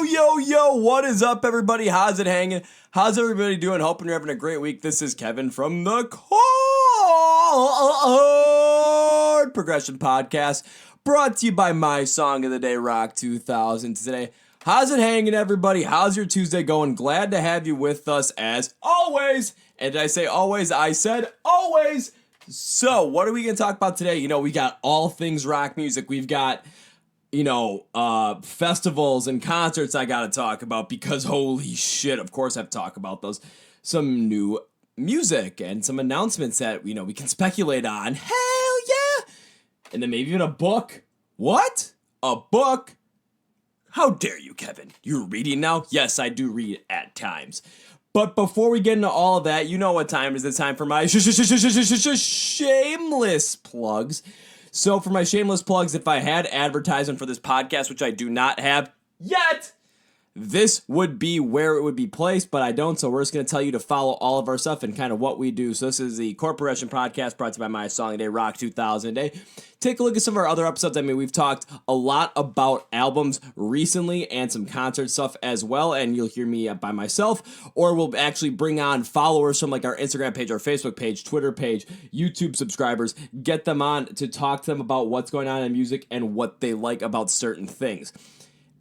Yo, what is up, everybody? How's it hanging? How's everybody doing? Hoping you're having a great week. This is Kevin from the Chord Progression Podcast, brought to you by my song of the day, Rock 2000 today. How's it hanging, everybody? How's your Tuesday going? Glad to have you with us as always. And did I say always? I said always. So, what are we going to talk about today? We got all things rock music. We've got festivals and concerts I gotta talk about because holy shit, of course I have to talk about those. Some new music and some announcements that, we can speculate on. Hell yeah! And then maybe even a book. What? A book? How dare you, Kevin? You're reading now? Yes, I do read at times. But before we get into all of that, you know what time it is. It's time for my shameless plugs. So for my shameless plugs, if I had advertisement for this podcast, which I do not have yet, this would be where it would be placed, but I don't, so we're just going to tell you to follow all of our stuff and kind of what we do. So this is the Chord Progression Podcast, brought to you by my song of the day, Rock 2000 Day. Take a look at some of our other episodes. We've talked a lot about albums recently and some concert stuff as well, and you'll hear me by myself, or we'll actually bring on followers from like our Instagram page, our Facebook page, Twitter page, YouTube subscribers, get them on to talk to them about what's going on in music and what they like about certain things.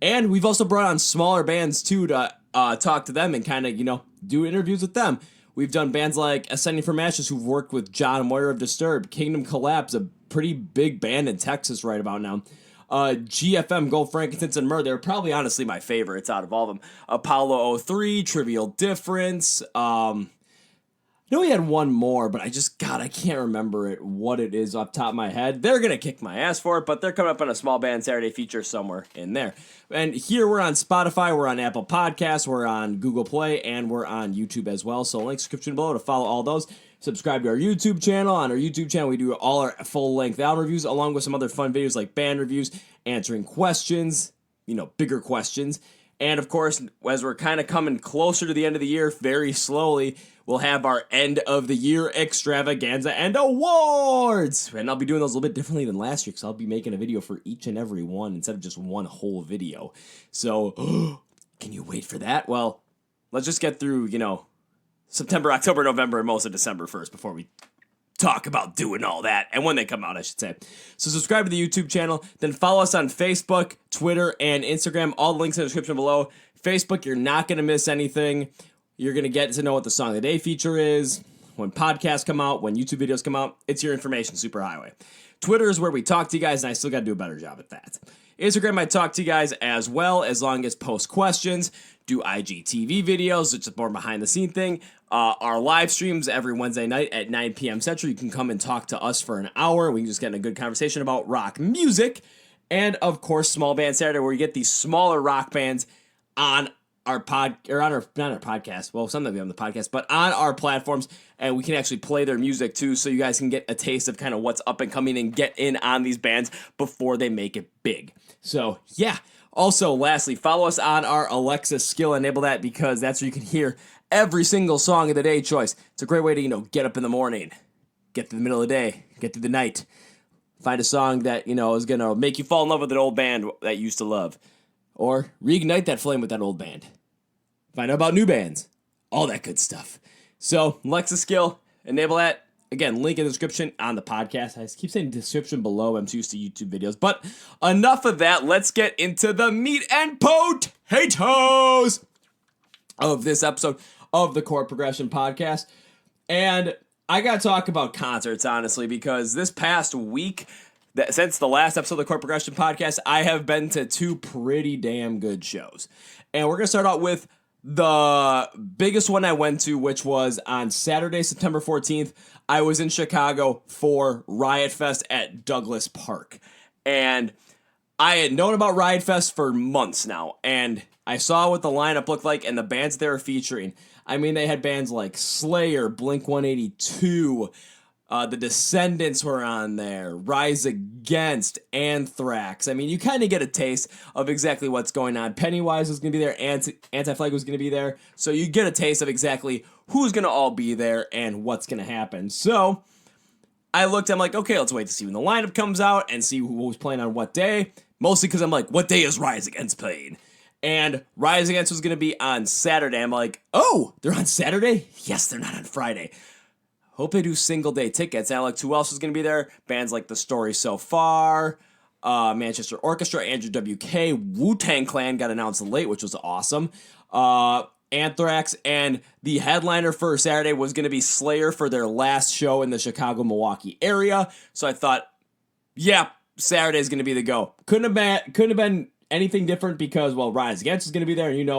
And we've also brought on smaller bands, too, to talk to them and kind of, do interviews with them. We've done bands like Ascending from Ashes, who've worked with John Moyer of Disturbed, Kingdom Collapse, a pretty big band in Texas right about now. GFM, Gold Frankincense and Myrrh, they're probably honestly my favorites out of all of them. Apollo 03, Trivial Difference, I know we had one more, but I can't remember what it is off the top of my head. They're going to kick my ass for it, but they're coming up on a small band Saturday feature somewhere in there. And here we're on Spotify, we're on Apple Podcasts, we're on Google Play, and we're on YouTube as well. So link description below to follow all those. Subscribe to our YouTube channel. On our YouTube channel, we do all our full-length album reviews, along with some other fun videos like band reviews, answering questions, bigger questions. And, of course, as we're kind of coming closer to the end of the year, very slowly, we'll have our end of the year extravaganza and awards. And I'll be doing those a little bit differently than last year because I'll be making a video for each and every one instead of just one whole video. So, can you wait for that? Well, let's just get through, September, October, November, and most of December first before we talk about doing all that, and when they come out, I should say. So subscribe to the YouTube channel, then follow us on Facebook, Twitter, and Instagram. All the links in the description below. Facebook, you're not going to miss anything. You're going to get to know what the Song of the Day feature is, when podcasts come out, when YouTube videos come out. It's your information superhighway. Twitter is where we talk to you guys, and I still got to do a better job at that. Instagram, I talk to you guys as well, as long as post questions, do IGTV videos, which is more behind-the-scene thing. Our live streams every Wednesday night at 9 p.m. Central. You can come and talk to us for an hour. We can just get in a good conversation about rock music. And, of course, Small Band Saturday, where we get these smaller rock bands on our podcast. Well, some of them on the podcast, but on our platforms, and we can actually play their music too, so you guys can get a taste of kind of what's up and coming and get in on these bands before they make it big. So, yeah. Also, lastly, follow us on our Alexa skill. Enable that because that's where you can hear every single song of the day choice. It's a great way to, get up in the morning, get through the middle of the day, get through the night, find a song that, is going to make you fall in love with an old band that you used to love, or reignite that flame with that old band. Find out about new bands, all that good stuff. So, Alexa skill, enable that. Again, link in the description on the podcast. I keep saying description below. I'm too used to YouTube videos. But enough of that. Let's get into the meat and potatoes of this episode of the Chord Progression Podcast. And I got to talk about concerts, honestly, because this past week, since the last episode of the Chord Progression Podcast, I have been to two pretty damn good shows. And we're going to start out with the biggest one I went to, which was on Saturday, September 14th. I was in Chicago for Riot Fest at Douglas Park. And I had known about Riot Fest for months now. And I saw what the lineup looked like and the bands they were featuring. I mean, they had bands like Slayer, Blink-182, The Descendants were on there, Rise Against, Anthrax. I mean, you kind of get a taste of exactly what's going on. Pennywise was going to be there, AntiFlag was going to be there. So you get a taste of exactly who's going to all be there and what's going to happen. So I looked, I'm like, okay, let's wait to see when the lineup comes out and see who's playing on what day. Mostly because I'm like, what day is Rise Against playing? And Rise Against was going to be on Saturday. I'm like, oh, they're on Saturday? Yes, they're not on Friday. Hope they do single day tickets. And I'm like, who else is going to be there? Bands like The Story So Far, Manchester Orchestra, Andrew WK, Wu-Tang Clan got announced late, which was awesome. Anthrax, and the headliner for Saturday was going to be Slayer for their last show in the Chicago-Milwaukee area. So I thought, yeah, Saturday's going to be the go. Couldn't have been anything different because, well, Rise Against is going to be there, and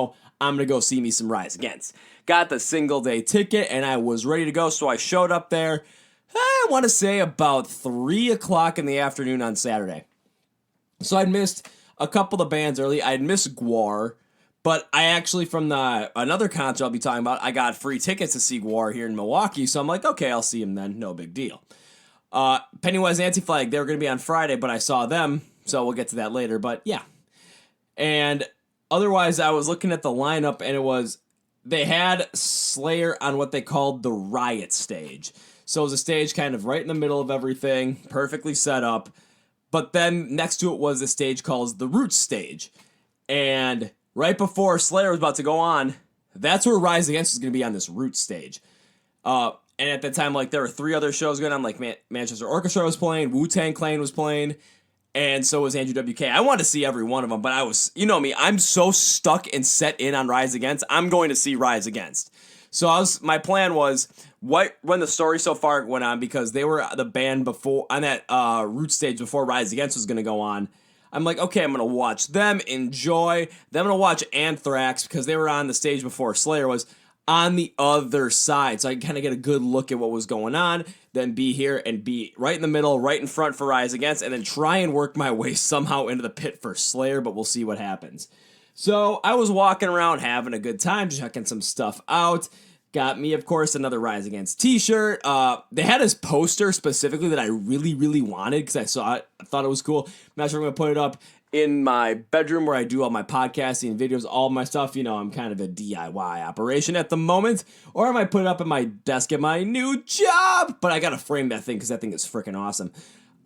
I'm going to go see me some Rise Against. Got the single day ticket, and I was ready to go, so I showed up there, I want to say about 3 o'clock in the afternoon on Saturday. So I'd missed a couple of the bands early. I'd missed Gwar, but I actually, from another concert I'll be talking about, I got free tickets to see Gwar here in Milwaukee, so I'm like, okay, I'll see him then, no big deal. Pennywise and Anti Flag, they were going to be on Friday, but I saw them, so we'll get to that later, but yeah. And otherwise, I was looking at the lineup, and they had Slayer on what they called the Riot stage. So it was a stage kind of right in the middle of everything, perfectly set up. But then next to it was a stage called the Roots stage. And right before Slayer was about to go on, that's where Rise Against was going to be on this Roots stage. And at that time, like, there were 3 other shows going on, like Manchester Orchestra was playing, Wu-Tang Clan was playing, and so was Andrew WK. I wanted to see every one of them, but I was, you know me, I'm so stuck and set in on Rise Against, I'm going to see Rise Against. So my plan was, when The Story So Far went on, because they were the band before, on that Roots stage before Rise Against was going to go on, I'm like, okay, I'm going to watch them, enjoy, then I'm going to watch Anthrax, because they were on the stage before Slayer was, on the other side, so I can kind of get a good look at what was going on, then be here and be right in the middle, right in front for Rise Against, and then try and work my way somehow into the pit for Slayer, but we'll see what happens. So I was walking around having a good time, checking some stuff out. Got me, of course, another Rise Against t-shirt. They had this poster specifically that I really, really wanted because I saw it. I thought it was cool. I'm not sure I'm going to put it up in my bedroom where I do all my podcasting videos, all my stuff. I'm kind of a DIY operation at the moment. Or I might put it up at my desk at my new job. But I got to frame that thing because that thing is freaking awesome.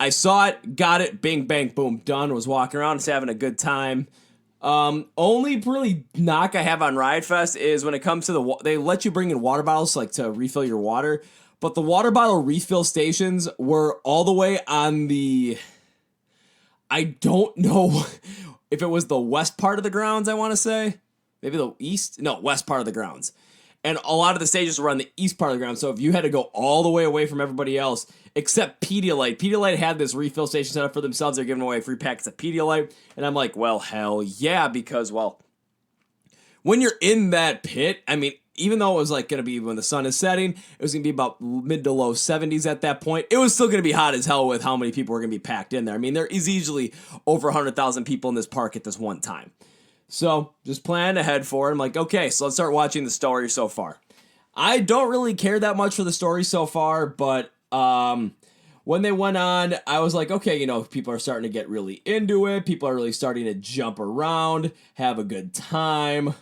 I saw it, got it, bing, bang, boom, done. Was walking around, just having a good time. Only really knock I have on Riot Fest is when it comes to they let you bring in water bottles like to refill your water. But the water bottle refill stations were all the way on I don't know if it was the west part of the grounds, I want to say. Maybe the east? No, west part of the grounds. And a lot of the stages were on the east part of the ground, so if you had to go all the way away from everybody else, except Pedialyte had this refill station set up for themselves. They're giving away free packets of Pedialyte. And I'm like, well, hell yeah, because, well, when you're in that pit, I mean, even though it was like going to be when the sun is setting, it was going to be about mid to low 70s at that point. It was still going to be hot as hell with how many people were going to be packed in there. I mean, there is easily over 100,000 people in this park at this one time. So just plan ahead for it. I'm like, okay, so let's start watching The Story So Far. I don't really care that much for The Story So Far, but when they went on, I was like, okay, people are starting to get really into it. People are really starting to jump around, have a good time.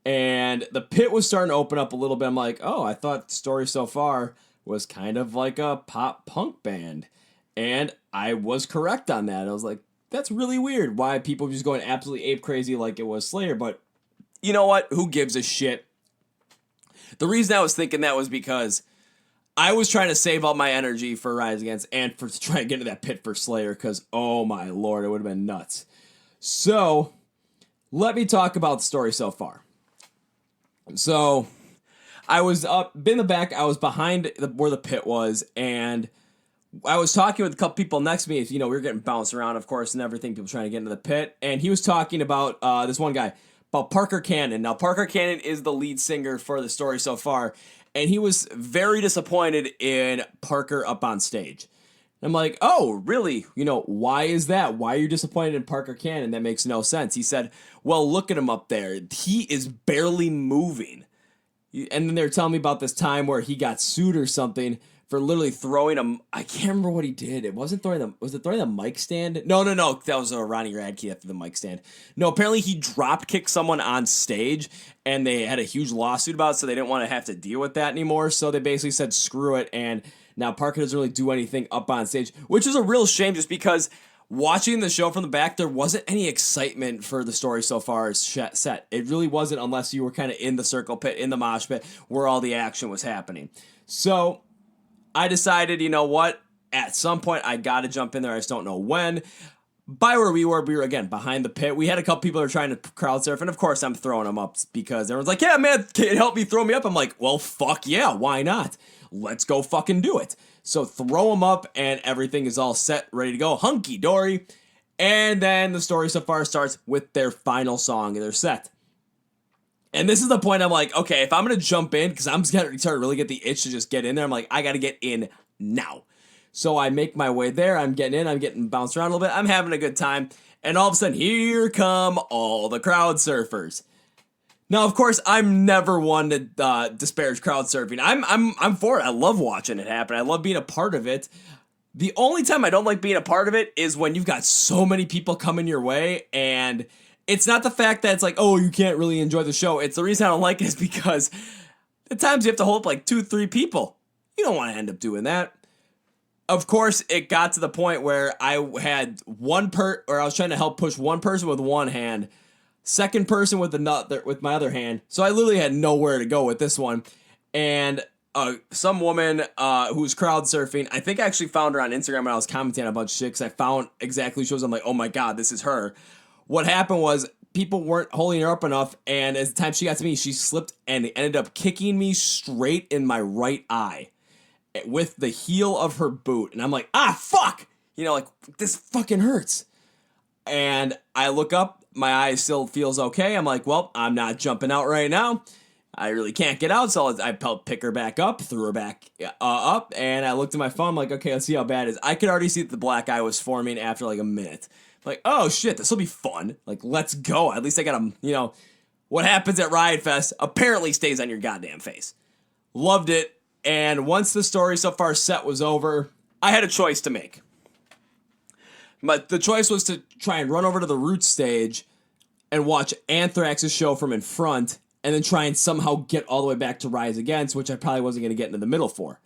And the pit was starting to open up a little bit. I'm like, oh, I thought The Story So Far was kind of like a pop punk band. And I was correct on that. I was like, that's really weird. Why people just going absolutely ape crazy like it was Slayer. But you know what? Who gives a shit? The reason I was thinking that was because I was trying to save all my energy for Rise Against and for trying to get into that pit for Slayer. Because, oh my lord, it would have been nuts. So, let me talk about The Story So Far. So, I was up in the back. I was behind where the pit was, and I was talking with a couple people next to me. We were getting bounced around, of course, and everything. People trying to get into the pit, and he was talking about this one guy, about Parker Cannon. Now, Parker Cannon is the lead singer for The Story So Far, and he was very disappointed in Parker up on stage. And I'm like, oh, really? Why is that? Why are you disappointed in Parker Cannon? That makes no sense. He said, well, look at him up there. He is barely moving. And then they were telling me about this time where he got sued or something for literally throwing I can't remember what he did. It wasn't was it throwing the mic stand? No. That was Ronnie Radke after the mic stand. No, apparently he drop kicked someone on stage and they had a huge lawsuit about it, so they didn't want to have to deal with that anymore. So they basically said, screw it. And now Parker doesn't really do anything up on stage, which is a real shame just because watching the show from the back, there wasn't any excitement for the story so far as set. It really wasn't unless you were kind of in the circle pit, in the mosh pit, where all the action was happening. So I decided, you know what? At some point, I got to jump in there. I just don't know when. By where we were again behind the pit. We had a couple people that were trying to crowd surf, and of course I'm throwing them up because everyone's like, yeah, man, can you help me throw me up? I'm like, well, fuck yeah, why not? Let's go fucking do it. So throw them up, and everything is all set, ready to go, hunky-dory. And then the story so far starts with their final song in their set. And this is the point I'm like, okay, if I'm going to jump in, because I'm starting to really get the itch to just get in there, I'm like, I got to get in now. So I make my way there, I'm getting in, I'm getting bounced around a little bit, I'm having a good time, and all of a sudden, here come all the crowd surfers. Now, of course, I'm never one to disparage crowd surfing. I'm for it. I love watching it happen. I love being a part of it. The only time I don't like being a part of it is when you've got so many people coming your way, and it's not the fact that it's like, oh, you can't really enjoy the show. It's the reason I don't like it is because at times you have to hold up like 2-3 people. You don't want to end up doing that. Of course, it got to the point where I had I was trying to help push one person with one hand, second person with with my other hand. So I literally had nowhere to go with this one. And some woman who's crowd surfing, I think I actually found her on Instagram when I was commenting on a bunch of shit because I found exactly who she was. I'm like, oh my God, this is her. What happened was people weren't holding her up enough, and as the time she got to me, she slipped and ended up kicking me straight in my right eye with the heel of her boot. And I'm like, fuck! You know, like, this fucking hurts. And I look up, my eye still feels okay. I'm like, well, I'm not jumping out right now. I really can't get out, so I pick her back up, threw her back up, and I looked at my phone. I'm like, okay, let's see how bad it is. I could already see that the black eye was forming after like a minute. Like, oh shit, this will be fun. Like, let's go. At least I got what happens at Riot Fest apparently stays on your goddamn face. Loved it. And once the story so far set was over, I had a choice to make. But the choice was to try and run over to the root stage and watch Anthrax's show from in front, and then try and somehow get all the way back to Rise Against, which I probably wasn't going to get into the middle for.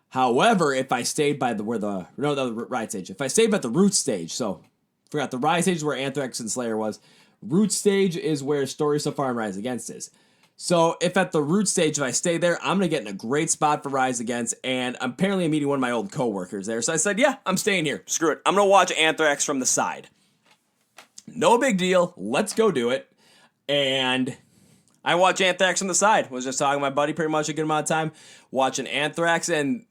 However, if I stayed by the Riot stage, if I stayed by the root stage, so forgot the Riot stage is where Anthrax and Slayer was. Root stage is where Story So Far and Rise Against is. So if at the root stage, if I stay there, I'm going to get in a great spot for Rise Against, and apparently I'm meeting one of my old coworkers there. So I said, yeah, I'm staying here. Screw it. I'm going to watch Anthrax from the side. No big deal. Let's go do it. And I watch Anthrax from the side. Was just talking to my buddy pretty much a good amount of time watching Anthrax, and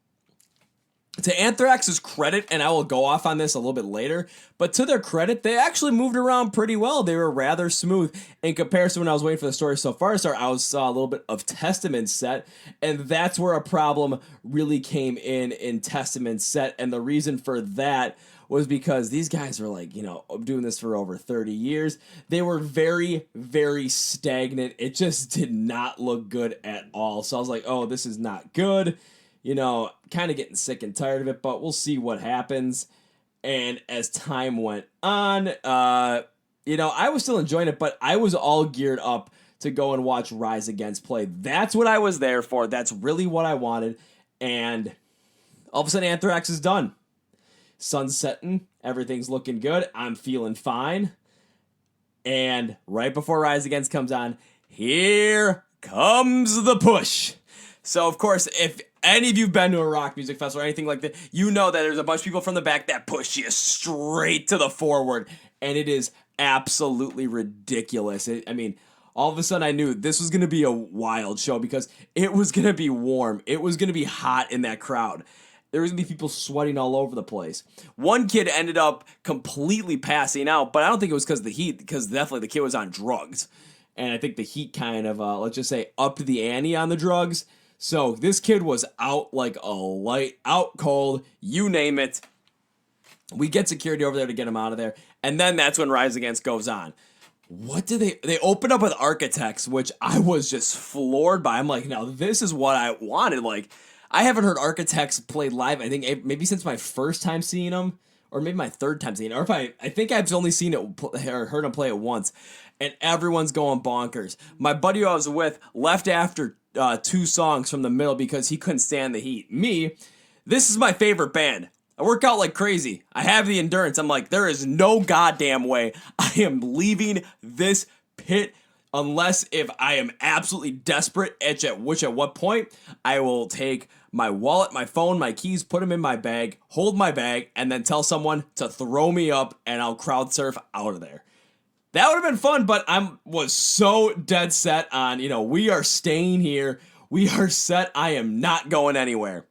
to Anthrax's credit, and I will go off on this a little bit later, but to their credit, they actually moved around pretty well. They were rather smooth. In comparison, when I was waiting for the story so far to start, I saw a little bit of Testament's set, and that's where a problem really came in Testament's set, and the reason for that was because these guys were like, doing this for over 30 years. They were very, very stagnant. It just did not look good at all. So I was like, oh, this is not good. Kind of getting sick and tired of it, but we'll see what happens. And as time went on, I was still enjoying it, but I was all geared up to go and watch Rise Against play. That's what I was there for. That's really what I wanted. And all of a sudden, Anthrax is done. Sun's setting. Everything's looking good. I'm feeling fine. And right before Rise Against comes on, here comes the push. So, of course, if any of you have been to a rock music festival or anything like that, you know that there's a bunch of people from the back that push you straight to the forward. And it is absolutely ridiculous. All of a sudden I knew this was going to be a wild show because it was going to be warm. It was going to be hot in that crowd. There was going to be people sweating all over the place. One kid ended up completely passing out, but I don't think it was because of the heat, because definitely the kid was on drugs. And I think the heat kind of, let's just say, upped the ante on the drugs. So this kid was out like a light, out cold, you name it. We get security over there to get him out of there. And then that's when Rise Against goes on. What did they opened up with Architects, which I was just floored by. I'm like, now this is what I wanted. Like, I haven't heard Architects played live, I think, maybe since my first time seeing them, or maybe my third time seeing it. Or I think I've only seen it or heard them play it once. And everyone's going bonkers. My buddy who I was with left after 2 songs from the middle because he couldn't stand the heat. Me, this is my favorite band. I work out like crazy. I have the endurance. I'm like, there is no goddamn way I am leaving this pit unless if I am absolutely desperate, at what point I will take my wallet, my phone, my keys, put them in my bag, hold my bag, and then tell someone to throw me up, and I'll crowd surf out of there. That would have been fun, but I was so dead set on, we are staying here. We are set. I am not going anywhere.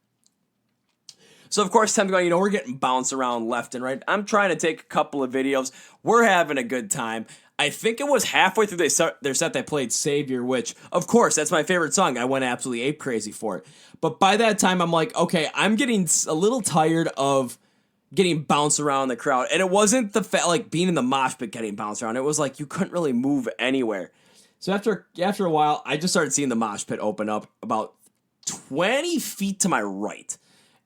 So, of course, time's going, we're getting bounced around left and right. I'm trying to take a couple of videos. We're having a good time. I think it was halfway through their set they played Savior, which, of course, that's my favorite song. I went absolutely ape crazy for it. But by that time, I'm like, okay, I'm getting a little tired of getting bounced around the crowd. And it wasn't the like being in the mosh pit getting bounced around. It was like you couldn't really move anywhere. So after a while, I just started seeing the mosh pit open up about 20 feet to my right.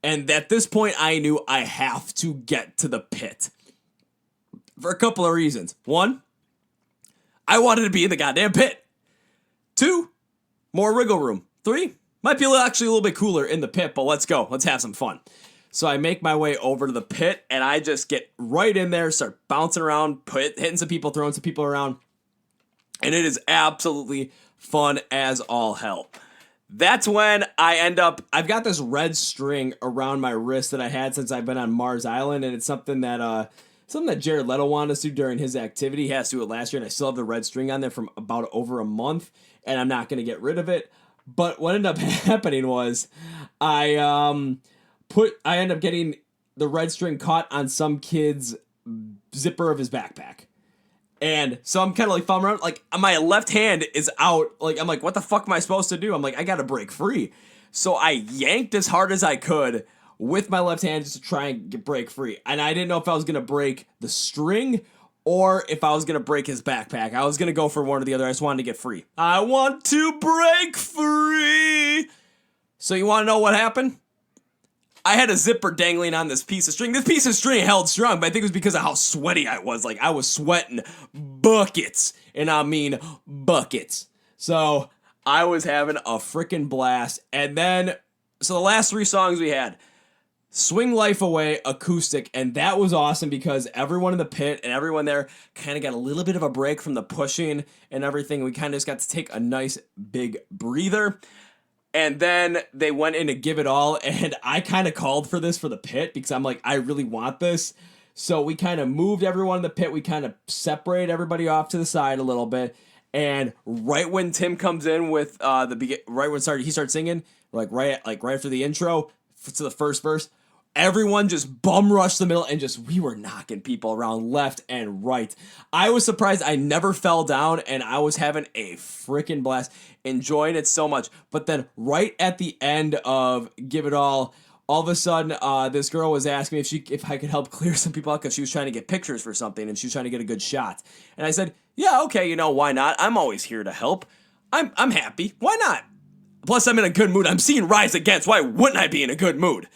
And at this point, I knew I have to get to the pit. For a couple of reasons. One, I wanted to be in the goddamn pit. Two, more wiggle room. Three, might be actually a little bit cooler in the pit, but let's go. Let's have some fun. So I make my way over to the pit, and I just get right in there, start bouncing around, hitting some people, throwing some people around. And it is absolutely fun as all hell. That's when I've got this red string around my wrist that I had since I've been on Mars Island, and it's something that Jared Leto wanted us to do during his activity. He has to do it last year, and I still have the red string on there from about over a month, and I'm not going to get rid of it. But what ended up happening was I ended up getting the red string caught on some kid's zipper of his backpack. And so I'm kind of like fumbling around, like my left hand is out. Like, I'm like, what the fuck am I supposed to do? I'm like, I got to break free. So I yanked as hard as I could with my left hand just to try and break free. And I didn't know if I was going to break the string or if I was going to break his backpack. I was going to go for one or the other. I just wanted to get free. I want to break free. So you want to know what happened? I had a zipper dangling on this piece of string. This piece of string held strong, but I think it was because of how sweaty I was. Like, I was sweating buckets, and I mean buckets. So I was having a freaking blast. And then, so the last three songs we had, Swing Life Away, acoustic, and that was awesome because everyone in the pit and everyone there kind of got a little bit of a break from the pushing and everything. We kind of just got to take a nice big breather. And then they went in to Give It All, and I kind of called for this for the pit because I'm like, I really want this. So we kind of moved everyone in the pit. We kind of separated everybody off to the side a little bit. And right when Tim comes in with he starts singing, right after the intro to the first verse, everyone just bum rushed the middle and we were knocking people around left and right. I was surprised I never fell down, and I was having a freaking blast, enjoying it so much. But then right at the end of Give It All of a sudden, this girl was asking me if I could help clear some people out because she was trying to get pictures for something and she was trying to get a good shot. And I said, yeah, okay, why not? I'm always here to help. I'm happy. Why not? Plus, I'm in a good mood. I'm seeing Rise Against. Why wouldn't I be in a good mood?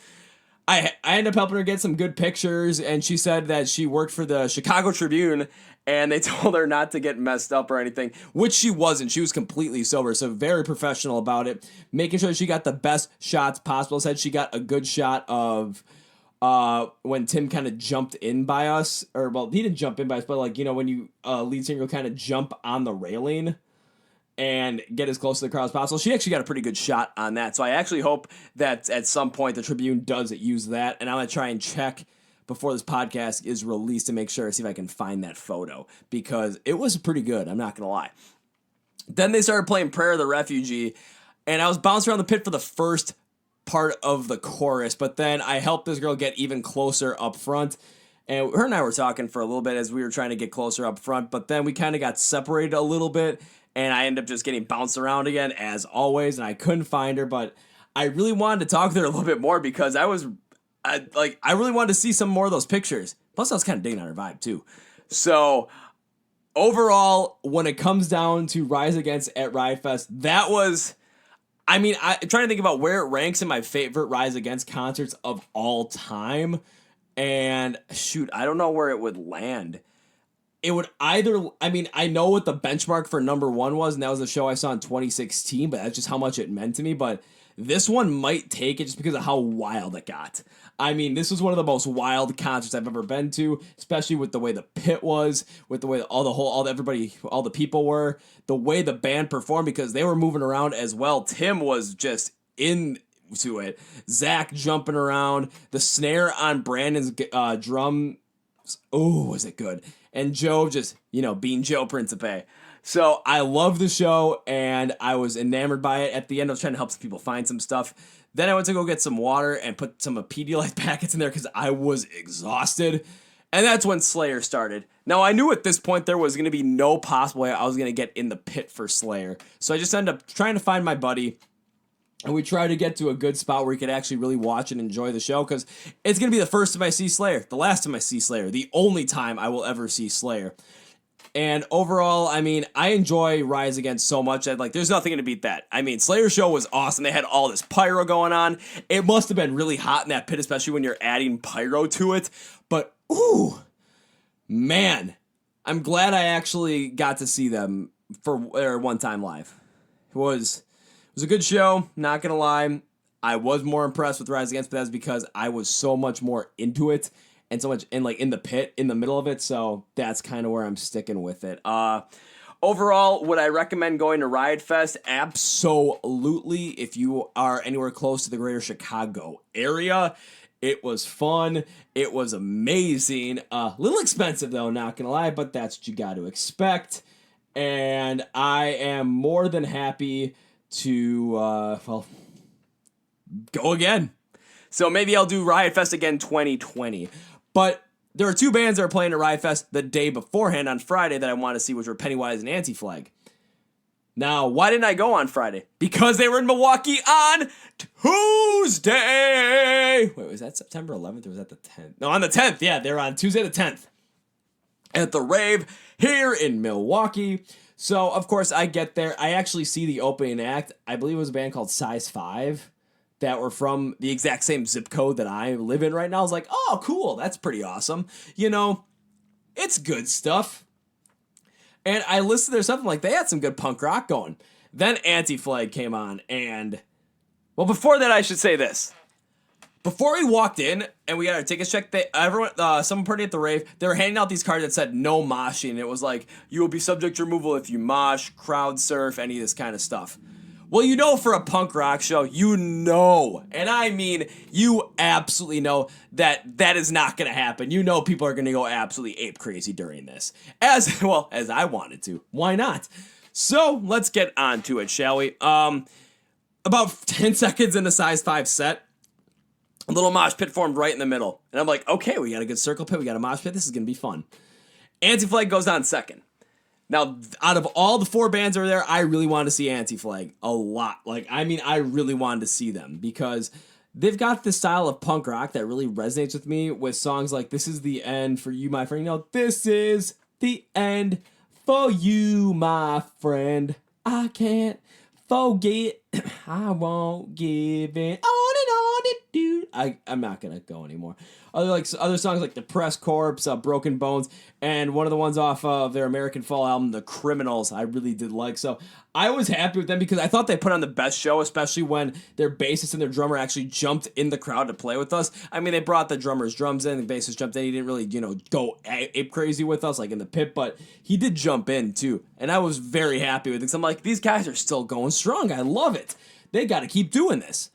I ended up helping her get some good pictures, and she said that she worked for the Chicago Tribune, and they told her not to get messed up or anything, which she wasn't. She was completely sober, so very professional about it, making sure she got the best shots possible. Said she got a good shot of when Tim kind of jumped in by us, or, well, he didn't jump in by us, but, when you, lead singer will kind of jump on the railing and get as close to the crowd as possible. She actually got a pretty good shot on that. So I actually hope that at some point the Tribune does use that. And I'm going to try and check before this podcast is released to make sure, see if I can find that photo. Because it was pretty good, I'm not going to lie. Then they started playing Prayer of the Refugee. And I was bouncing around the pit for the first part of the chorus. But then I helped this girl get even closer up front. And her and I were talking for a little bit as we were trying to get closer up front. But then we kind of got separated a little bit. And I ended up just getting bounced around again, as always, and I couldn't find her, but I really wanted to talk to her a little bit more because I really wanted to see some more of those pictures. Plus, I was kind of digging on her vibe, too. So, overall, when it comes down to Rise Against at Riot Fest, that was, I'm trying to think about where it ranks in my favorite Rise Against concerts of all time, and shoot, I don't know where it would land. It would either, I know what the benchmark for number one was, and that was the show I saw in 2016, but that's just how much it meant to me. But this one might take it just because of how wild it got. I mean, this was one of the most wild concerts I've ever been to, especially with the way the pit was, with the way all the people were, the way the band performed, because they were moving around as well. Tim was just into it. Zach jumping around, the snare on Brandon's drum. Oh, was it good? And Joe just, being Joe Principe. So I love the show, and I was enamored by it. At the end, I was trying to help some people find some stuff. Then I went to go get some water and put some Pedialyte packets in there because I was exhausted. And that's when Slayer started. Now, I knew at this point there was going to be no possible way I was going to get in the pit for Slayer. So I just ended up trying to find my buddy. And we tried to get to a good spot where we could actually really watch and enjoy the show, because it's going to be the first time I see Slayer, the last time I see Slayer, the only time I will ever see Slayer. And overall, I mean, I enjoy Rise Against so much that, there's nothing going to beat that. I mean, Slayer show was awesome. They had all this pyro going on. It must have been really hot in that pit, especially when you're adding pyro to it. But, ooh, man, I'm glad I actually got to see them for their one time live. It was a good show, not going to lie. I was more impressed with Rise Against, but that's because I was so much more into it. And so much in the pit, in the middle of it, so that's kind of where I'm sticking with it. Overall, would I recommend going to Riot Fest? Absolutely. If you are anywhere close to the greater Chicago area, it was fun. It was amazing. A little expensive though, not gonna lie, but that's what you got to expect. And I am more than happy to go again. So maybe I'll do Riot Fest again 2020. But there are two bands that are playing at Riot Fest the day beforehand on Friday that I want to see, which were Pennywise and Anti Flag. Now, why didn't I go on Friday? Because they were in Milwaukee on Tuesday. Wait, was that September 11th or was that the 10th? No, on the 10th. Yeah, they're on Tuesday the 10th at the rave here in Milwaukee. So, of course, I get there. I actually see the opening act. I believe it was a band called Size 5. That were from the exact same zip code that I live in right now. I was like, oh, cool, that's pretty awesome. It's good stuff. And I listened to their stuff, they had some good punk rock going. Then AntiFlag came on, and, well, before that, I should say this. Before we walked in, and we got our tickets checked, someone party at the rave, they were handing out these cards that said no moshing, and it was like, you will be subject to removal if you mosh, crowd surf, any of this kind of stuff. Well, for a punk rock show, and I mean, you absolutely know that is not going to happen. People are going to go absolutely ape crazy during this. As I wanted to. Why not? So, let's get on to it, shall we? About 10 seconds in the Size 5 set, a little mosh pit formed right in the middle. And I'm like, okay, we got a good circle pit, we got a mosh pit, this is going to be fun. AntiFlag goes on second. Now, out of all the four bands that are there, I really wanted to see AntiFlag a lot. I really wanted to see them because they've got this style of punk rock that really resonates with me with songs like This Is the End for You, My Friend. This is the end for you, my friend. I can't forget. I won't give in. On and on it, dude. I'm not going to go anymore. Other songs like Depressed Corpse, Broken Bones, and one of the ones off of their American Fall album, The Criminals, I really did like. So I was happy with them because I thought they put on the best show, especially when their bassist and their drummer actually jumped in the crowd to play with us. I mean, they brought the drummer's drums in, the bassist jumped in. He didn't really, go ape crazy with us like in the pit, but he did jump in too. And I was very happy with it because I'm like, these guys are still going strong. I love it. They got to keep doing this.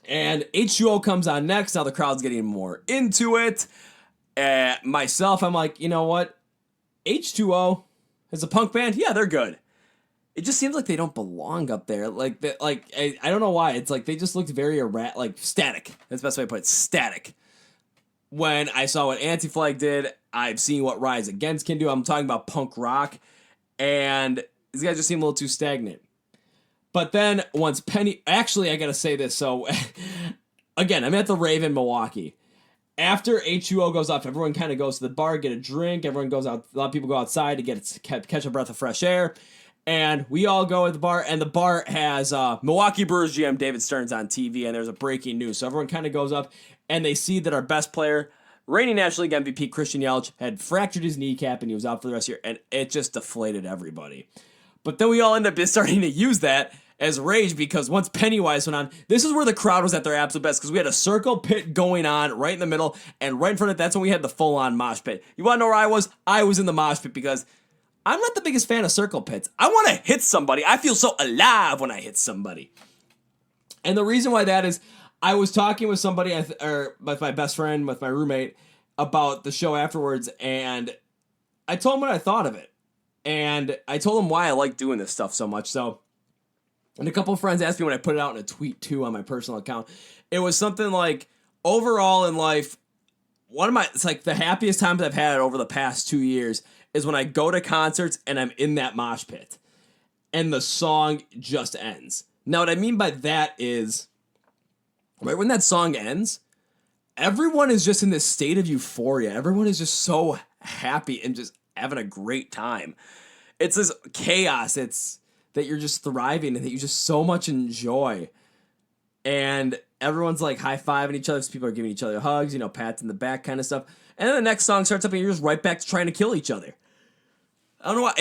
And H2O comes on next. Now the crowd's getting more into it. Myself, I'm like, you know what? H2O is a punk band. Yeah, they're good. It just seems like they don't belong up there. I don't know why. It's like they just looked very static. That's the best way to put it. Static. When I saw what AntiFlag did, I've seen what Rise Against can do. I'm talking about punk rock. And these guys just seem a little too stagnant. But then once actually, I gotta say this. So, again, I'm at the rave in Milwaukee. After H2O goes off, everyone kind of goes to the bar, get a drink. Everyone goes out. A lot of people go outside to catch a breath of fresh air. And we all go at the bar, and the bar has Milwaukee Brewers GM David Stearns on TV, and there's a breaking news. So everyone kind of goes up, and they see that our best player, reigning National League MVP Christian Yelich, had fractured his kneecap, and he was out for the rest of the year, and it just deflated everybody. But then we all end up starting to use that as rage because once Pennywise went on, this is where the crowd was at their absolute best because we had a circle pit going on right in the middle, and right in front of it, that's when we had the full-on mosh pit. You want to know where I was? I was in the mosh pit because I'm not the biggest fan of circle pits. I want to hit somebody. I feel so alive when I hit somebody. And the reason why that is, I was talking with somebody, or with my best friend, with my roommate, about the show afterwards, and I told him what I thought of it. And I told him why I like doing this stuff so much. So, and a couple of friends asked me when I put it out in a tweet too on my personal account. It was something like, overall in life, it's like the happiest times I've had over the past 2 years is when I go to concerts and I'm in that mosh pit and the song just ends. Now, what I mean by that is, right when that song ends, everyone is just in this state of euphoria. Everyone is just so happy and just having a great time. It's this chaos. It's that you're just thriving and that you just so much enjoy. And everyone's like high-fiving each other. So people are giving each other hugs, pats in the back kind of stuff. And then the next song starts up and you're just right back to trying to kill each other. I don't know why.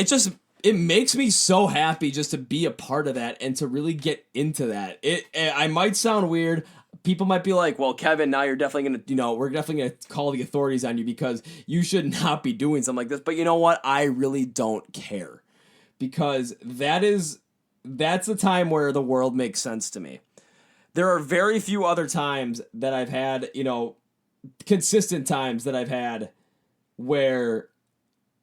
It makes me so happy just to be a part of that and to really get into that. I might sound weird. People might be like, well, Kevin, now you're definitely going to, we're definitely going to call the authorities on you because you should not be doing something like this. But you know what? I really don't care because that's the time where the world makes sense to me. There are very few other times that I've had, consistent times that I've had where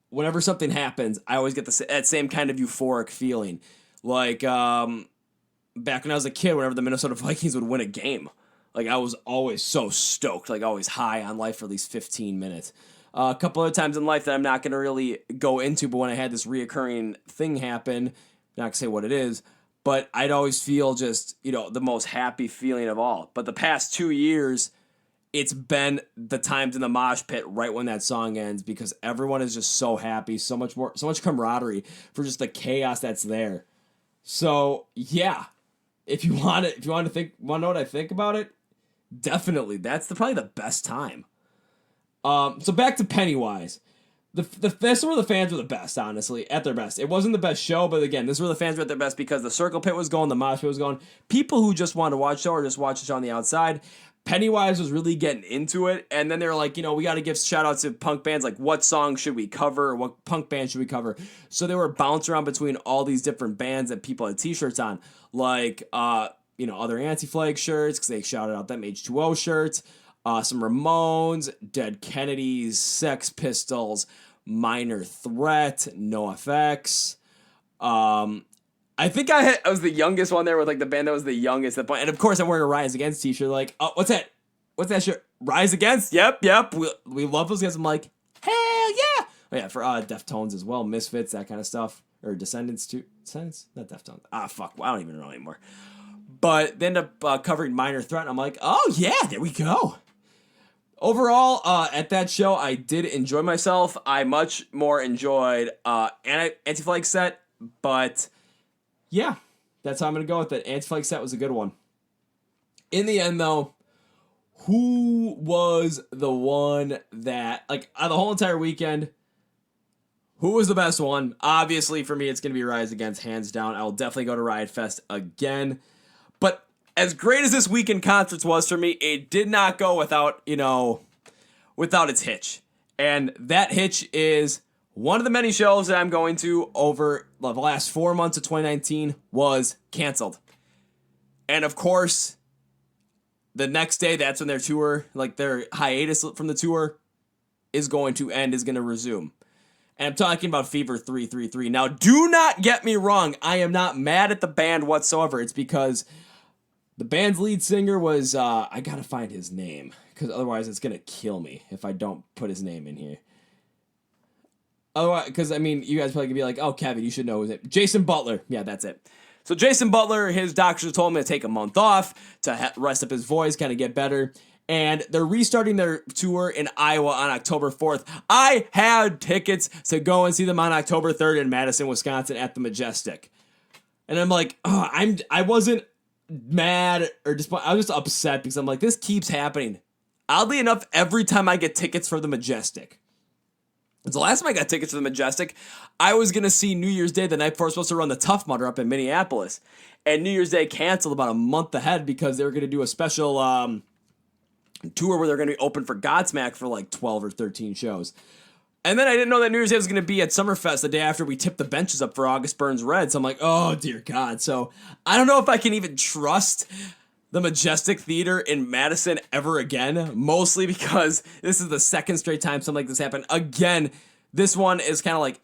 whenever something happens, I always get that same kind of euphoric feeling. Like back when I was a kid, whenever the Minnesota Vikings would win a game, like I was always so stoked, like always high on life for at least 15 minutes. A couple other times in life that I'm not going to really go into, but when I had this reoccurring thing happen, not going to say what it is, but I'd always feel just, the most happy feeling of all. But the past 2 years, it's been the times in the mosh pit right when that song ends because everyone is just so happy, so much camaraderie for just the chaos that's there. So yeah, if you want to know what I think about it, definitely that's probably the best time. So back to Pennywise. This is where the fans were the best, honestly, at their best. It wasn't the best show, but again, this is where the fans were at their best because the circle pit was going, the mosh pit was going. People who just wanted to watch the show or just watch the show on the outside. Pennywise was really getting into it, and then they were like, we got to give shout-outs to punk bands, like what song should we cover, or what punk band should we cover? So they were bouncing around between all these different bands that people had t-shirts on, like, other AntiFlag shirts, because they shouted out them H2O shirts, some Ramones, Dead Kennedys, Sex Pistols, Minor Threat, NoFX, I think I was the youngest one there with like the band that was the youngest at that point. And of course I'm wearing a Rise Against t-shirt. Like, oh, what's that? What's that shirt? Rise Against? Yep. We love those guys. I'm like, hell yeah. Oh yeah, for Deftones as well. Misfits, that kind of stuff. Or Descendants too. Descendants? Not Deftones. Fuck. I don't even know anymore. But they end up covering Minor Threat. And I'm like, oh yeah, there we go. Overall, at that show, I did enjoy myself. I much more enjoyed AntiFlag set, but yeah, that's how I'm going to go with it. AntiFlag set was a good one. In the end, though, who was the one that, like, the whole entire weekend, who was the best one? Obviously, for me, it's going to be Rise Against, hands down. I will definitely go to Riot Fest again. But as great as this weekend concerts was for me, it did not go without its hitch. And that hitch is one of the many shows that I'm going to over the last 4 months of 2019 was canceled. And of course, the next day, that's when their tour, like their hiatus from the tour, is going to end, is going to resume. And I'm talking about Fever 333. Now, do not get me wrong. I am not mad at the band whatsoever. It's because the band's lead singer was, I gotta find his name, because otherwise it's gonna kill me if I don't put his name in here. Otherwise, because, I mean, you guys probably could be like, oh, Kevin, you should know his name. Jason Butler. Yeah, that's it. So Jason Butler, his doctors told him to take a month off to rest up his voice, kind of get better. And they're restarting their tour in Iowa on October 4th. I had tickets to go and see them on October 3rd in Madison, Wisconsin at the Majestic. And I'm like, oh, I wasn't mad or disappointed. I was just upset because I'm like, this keeps happening. Oddly enough, every time I get tickets for the Majestic. The last time I got tickets to the Majestic, I was going to see New Year's Day the night before I was supposed to run the Tough Mudder up in Minneapolis. And New Year's Day canceled about a month ahead because they were going to do a special tour where they're going to be open for Godsmack for like 12 or 13 shows. And then I didn't know that New Year's Day was going to be at Summerfest the day after we tipped the benches up for August Burns Red. So I'm like, oh, dear God. So I don't know if I can even trust the Majestic Theater in Madison ever again, mostly because this is the second straight time something like this happened. Again, this one is kind of like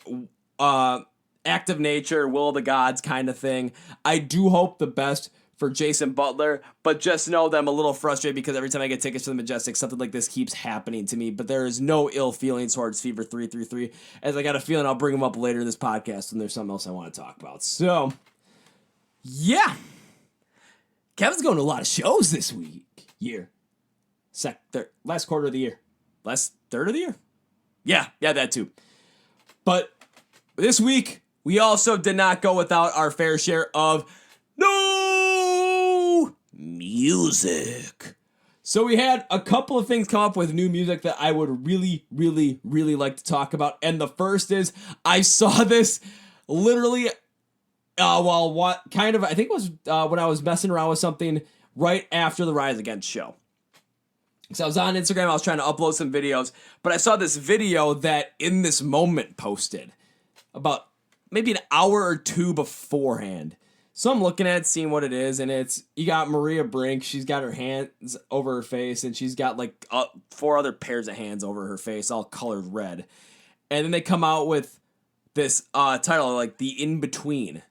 act of nature, will of the gods kind of thing. I do hope the best for Jason Butler, but just know that I'm a little frustrated because every time I get tickets to the Majestic, something like this keeps happening to me, but there is no ill feelings towards Fever 333, as I got a feeling I'll bring them up later in this podcast when there's something else I want to talk about. So, yeah. Kevin's going to a lot of shows this year. Last quarter of the year. Last third of the year? Yeah, that too. But this week, we also did not go without our fair share of no music. So we had a couple of things come up with new music that I would really, really, really like to talk about. And the first is, I saw this literally I think it was when I was messing around with something right after the Rise Against show. So I was on Instagram, I was trying to upload some videos, but I saw this video that In This Moment posted about maybe an hour or two beforehand. So I'm looking at it, seeing what it is, and you got Maria Brink, she's got her hands over her face, and she's got like 4 other pairs of hands over her face, all colored red. And then they come out with this title, like The In-Between.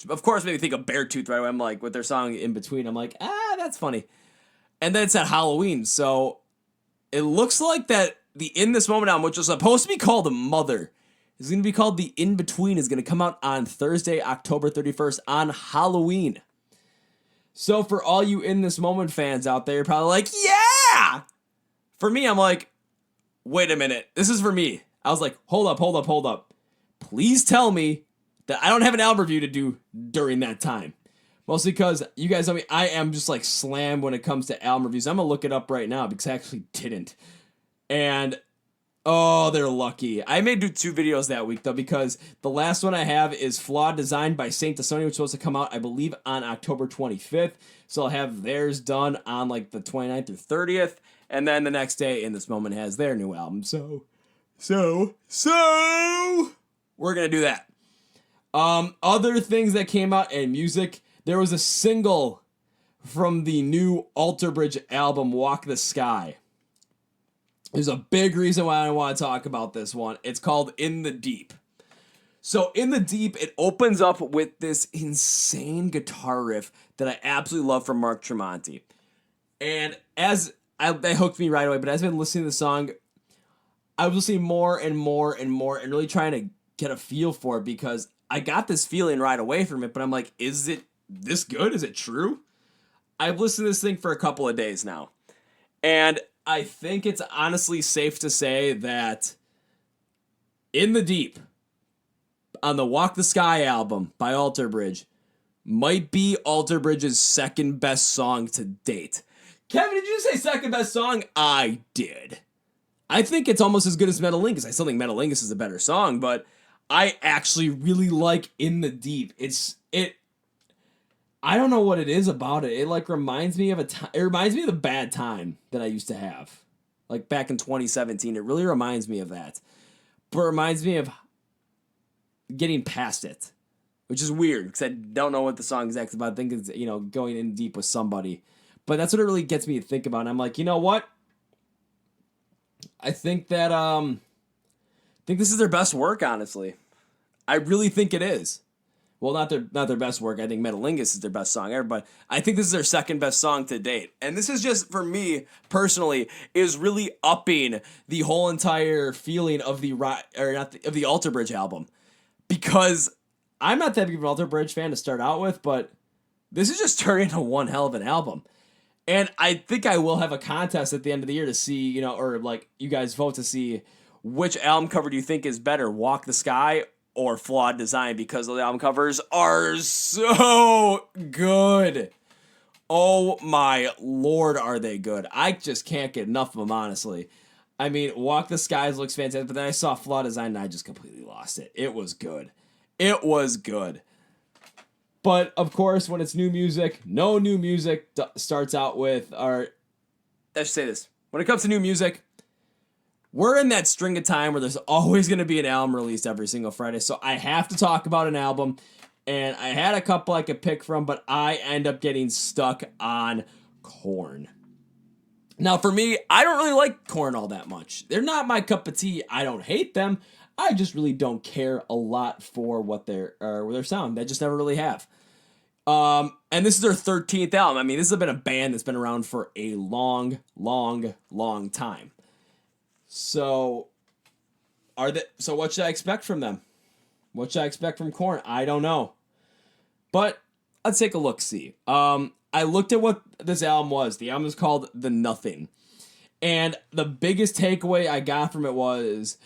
Of course, made me think of Beartooth right away. I'm like, with their song In Between, I'm like, that's funny. And then it's at Halloween, so it looks like that the In This Moment album, which was supposed to be called Mother, is going to be called The In Between, is going to come out on Thursday, October 31st on Halloween. So for all you In This Moment fans out there, you're probably like, yeah! For me, I'm like, wait a minute, this is for me. I was like, hold up. Please tell me that I don't have an album review to do during that time. Mostly because you guys know me, I am just like slammed when it comes to album reviews. I'm going to look it up right now because I actually didn't. And, they're lucky. I may do 2 videos that week though, because the last one I have is Flawed Design by Saint Asonia, which is supposed to come out, I believe, on October 25th. So I'll have theirs done on like the 29th or 30th. And then the next day, In This Moment has their new album. So, we're going to do that. Other things that came out in music, there was a single from the new Alter Bridge album, Walk the Sky. There's a big reason why I want to talk about this one. It's called In the Deep. So In the Deep, it opens up with this insane guitar riff that I absolutely love from Mark Tremonti. And that hooked me right away, but as I've been listening to the song, I was listening more and really trying to get a feel for it because I got this feeling right away from it, but I'm like, is it this good? Is it true? I've listened to this thing for a couple of days now, and I think it's honestly safe to say that In the Deep on the Walk the Sky album by Alter Bridge might be Alter Bridge's second best song to date. Kevin, did you say second best song? I did. I think it's almost as good as Metalingus. I still think Metalingus is a better song, but I actually really like In the Deep. I don't know what it is about it. It like reminds me of it reminds me of the bad time that I used to have. Like back in 2017. It really reminds me of that. But it reminds me of getting past it. Which is weird because I don't know what the song exactly about. I think it's, going in deep with somebody. But that's what it really gets me to think about. And I'm like, you know what? I think that I think this is their best work, honestly. I really think it is. Well, not their best work. I think Metalingus is their best song ever, but I think this is their second best song to date. And this is just, for me, personally, is really upping the whole entire feeling of the Alter Bridge album. Because I'm not that big of an Alter Bridge fan to start out with, but this is just turning into one hell of an album. And I think I will have a contest at the end of the year to see, or like you guys vote to see which album cover do you think is better, Walk the Sky or Flawed Design, because the album covers are so good. Oh my Lord, are they good. I just can't get enough of them, honestly. I mean, Walk the Skies looks fantastic, but then I saw Flaw Design and I just completely lost it. It was good. It was good. But, of course, when it's new music, no new music starts out with, or I should say this. When it comes to new music, we're in that string of time where there's always going to be an album released every single Friday. So I have to talk about an album. And I had a couple I could pick from, but I end up getting stuck on Korn. Now, for me, I don't really like Korn all that much. They're not my cup of tea. I don't hate them. I just really don't care a lot for what their sound. I just never really have. And this is their 13th album. I mean, this has been a band that's been around for a long, long, long time. So, so what should I expect from them? What should I expect from Korn? I don't know. But let's take a look-see. I looked at what this album was. The album is called The Nothing. And the biggest takeaway I got from it was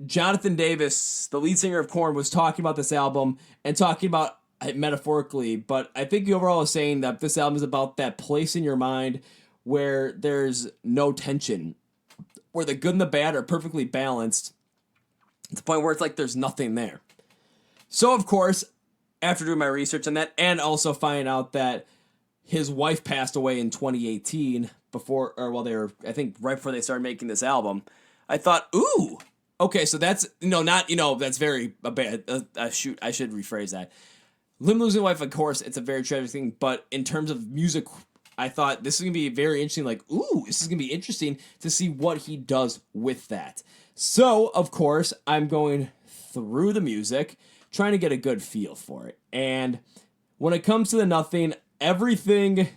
Jonathan Davis, the lead singer of Korn, was talking about this album and talking about it metaphorically. But I think the overall is saying that this album is about that place in your mind where there's no tension, where the good and the bad are perfectly balanced, to the point where it's like there's nothing there. So, of course, after doing my research on that, and also finding out that his wife passed away in 2018, I think right before they started making this album, I thought, ooh, okay, so that's, that's very bad. Shoot, I should rephrase that. Him losing a wife, of course, it's a very tragic thing, but in terms of music, I thought this is going to be very interesting, this is going to be interesting to see what he does with that. So, of course, I'm going through the music, trying to get a good feel for it. And when it comes to The Nothing, everything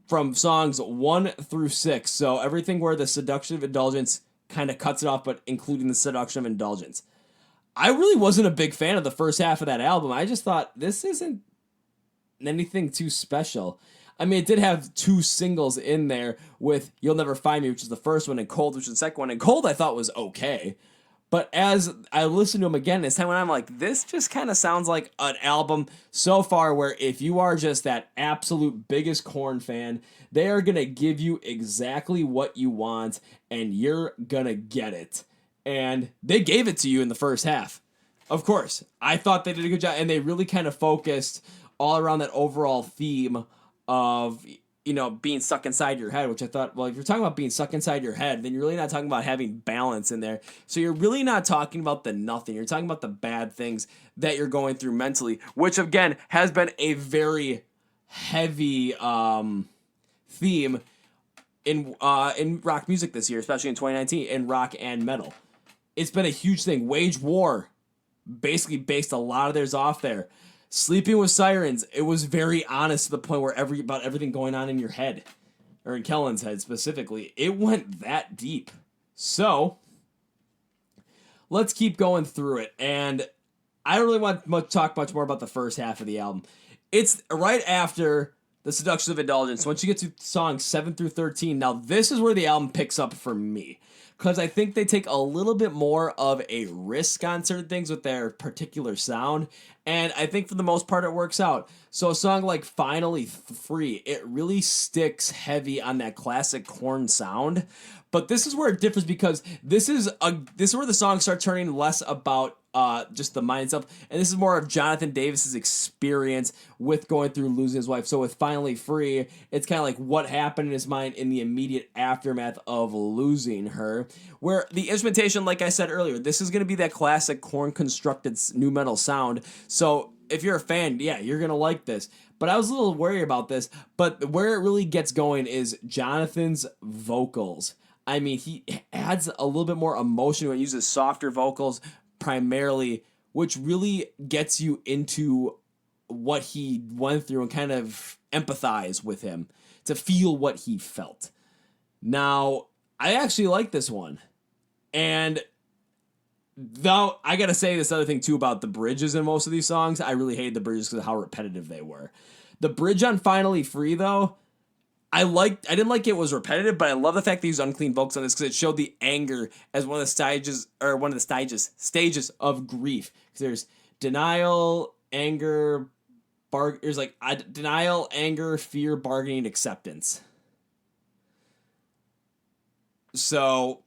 from songs 1 through 6, so everything where the seduction of indulgence kind of cuts it off, but including the seduction of indulgence. I really wasn't a big fan of the first half of that album. I just thought, this isn't anything too special. I mean, it did have 2 singles in there with You'll Never Find Me, which is the first one, and Cold, which is the second one. And Cold I thought was okay. But as I listened to him again this time, when I'm like, this just kind of sounds like an album so far where if you are just that absolute biggest Korn fan, they are going to give you exactly what you want, and you're going to get it. And they gave it to you in the first half. Of course, I thought they did a good job, and they really kind of focused all around that overall theme of, being stuck inside your head, which I thought, well, if you're talking about being stuck inside your head, then you're really not talking about having balance in there. So you're really not talking about the nothing. You're talking about the bad things that you're going through mentally, which, again, has been a very heavy theme in rock music this year, especially in 2019, in rock and metal. It's been a huge thing. Wage War basically based a lot of theirs off there. Sleeping with Sirens, it was very honest to the point where about everything going on in your head, or in Kellen's head specifically. It went that deep. So, let's keep going through it. And I don't really want to talk much more about the first half of the album. It's right after the Seduction of Indulgence. Once you get to songs 7 through 13, now this is where the album picks up for me. Because I think they take a little bit more of a risk on certain things with their particular sound. And I think for the most part it works out. So a song like Finally Free, it really sticks heavy on that classic Korn sound. But this is where it differs, because this is where the songs start turning less about just the mind itself, and this is more of Jonathan Davis's experience with going through losing his wife. So with Finally Free, it's kind of like what happened in his mind in the immediate aftermath of losing her, where the instrumentation, like I said earlier, this is going to be that classic Korn constructed nu metal sound. So if you're a fan, yeah, you're going to like this. But I was a little worried about this, but where it really gets going is Jonathan's vocals. I mean, he adds a little bit more emotion when he uses softer vocals primarily, which really gets you into what he went through and kind of empathize with him to feel what he felt. Now, I actually like this one. And though I gotta say this other thing too about the bridges in most of these songs, I really hated the bridges because of how repetitive they were. The bridge on Finally Free, though, I didn't like it was repetitive, but I love the fact they used unclean vocals on this because it showed the anger as one of the stages of grief. There's denial, anger, denial, anger, fear, bargaining, acceptance. So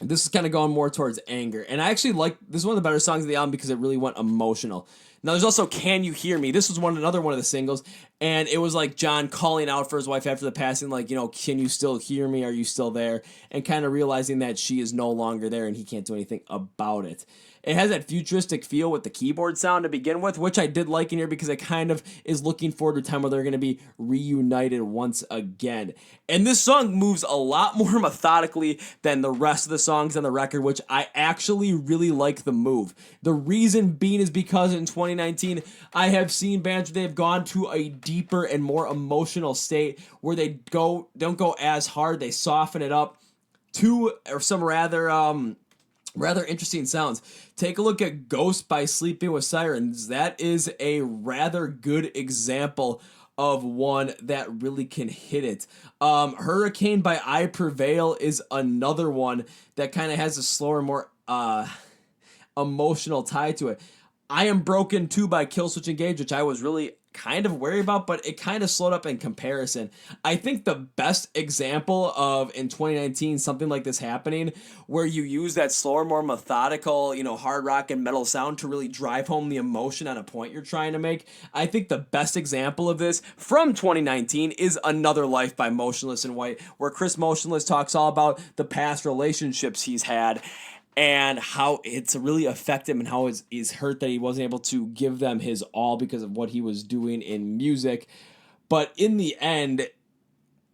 this is kind of going more towards anger. And I actually like, this is one of the better songs of the album because it really went emotional. Now there's also Can You Hear Me? This was another one of the singles. And it was like John calling out for his wife after the passing, like, can you still hear me? Are you still there? And kind of realizing that she is no longer there and he can't do anything about it. It has that futuristic feel with the keyboard sound to begin with, which I did like in here because it kind of is looking forward to a time where they're going to be reunited once again. And this song moves a lot more methodically than the rest of the songs on the record, which I actually really like the move. The reason being is because in 2019, I have seen bands where they've gone to a deeper and more emotional state where they don't go as hard, they soften it up to some rather interesting sounds. Take a look at Ghost by Sleeping with Sirens. That is a rather good example of one that really can hit it. Hurricane by I Prevail is another one that kind of has a slower, more emotional tie to it. I Am Broken 2 by Killswitch Engage, which I was really kind of worried about, but it kind of slowed up in comparison. I think the best example of, in 2019, something like this happening, where you use that slower, more methodical, hard rock and metal sound to really drive home the emotion on a point you're trying to make. I think the best example of this from 2019 is Another Life by Motionless in White, where Chris Motionless talks all about the past relationships he's had and how it's really affected him and how he's hurt that he wasn't able to give them his all because of what he was doing in music. But in the end,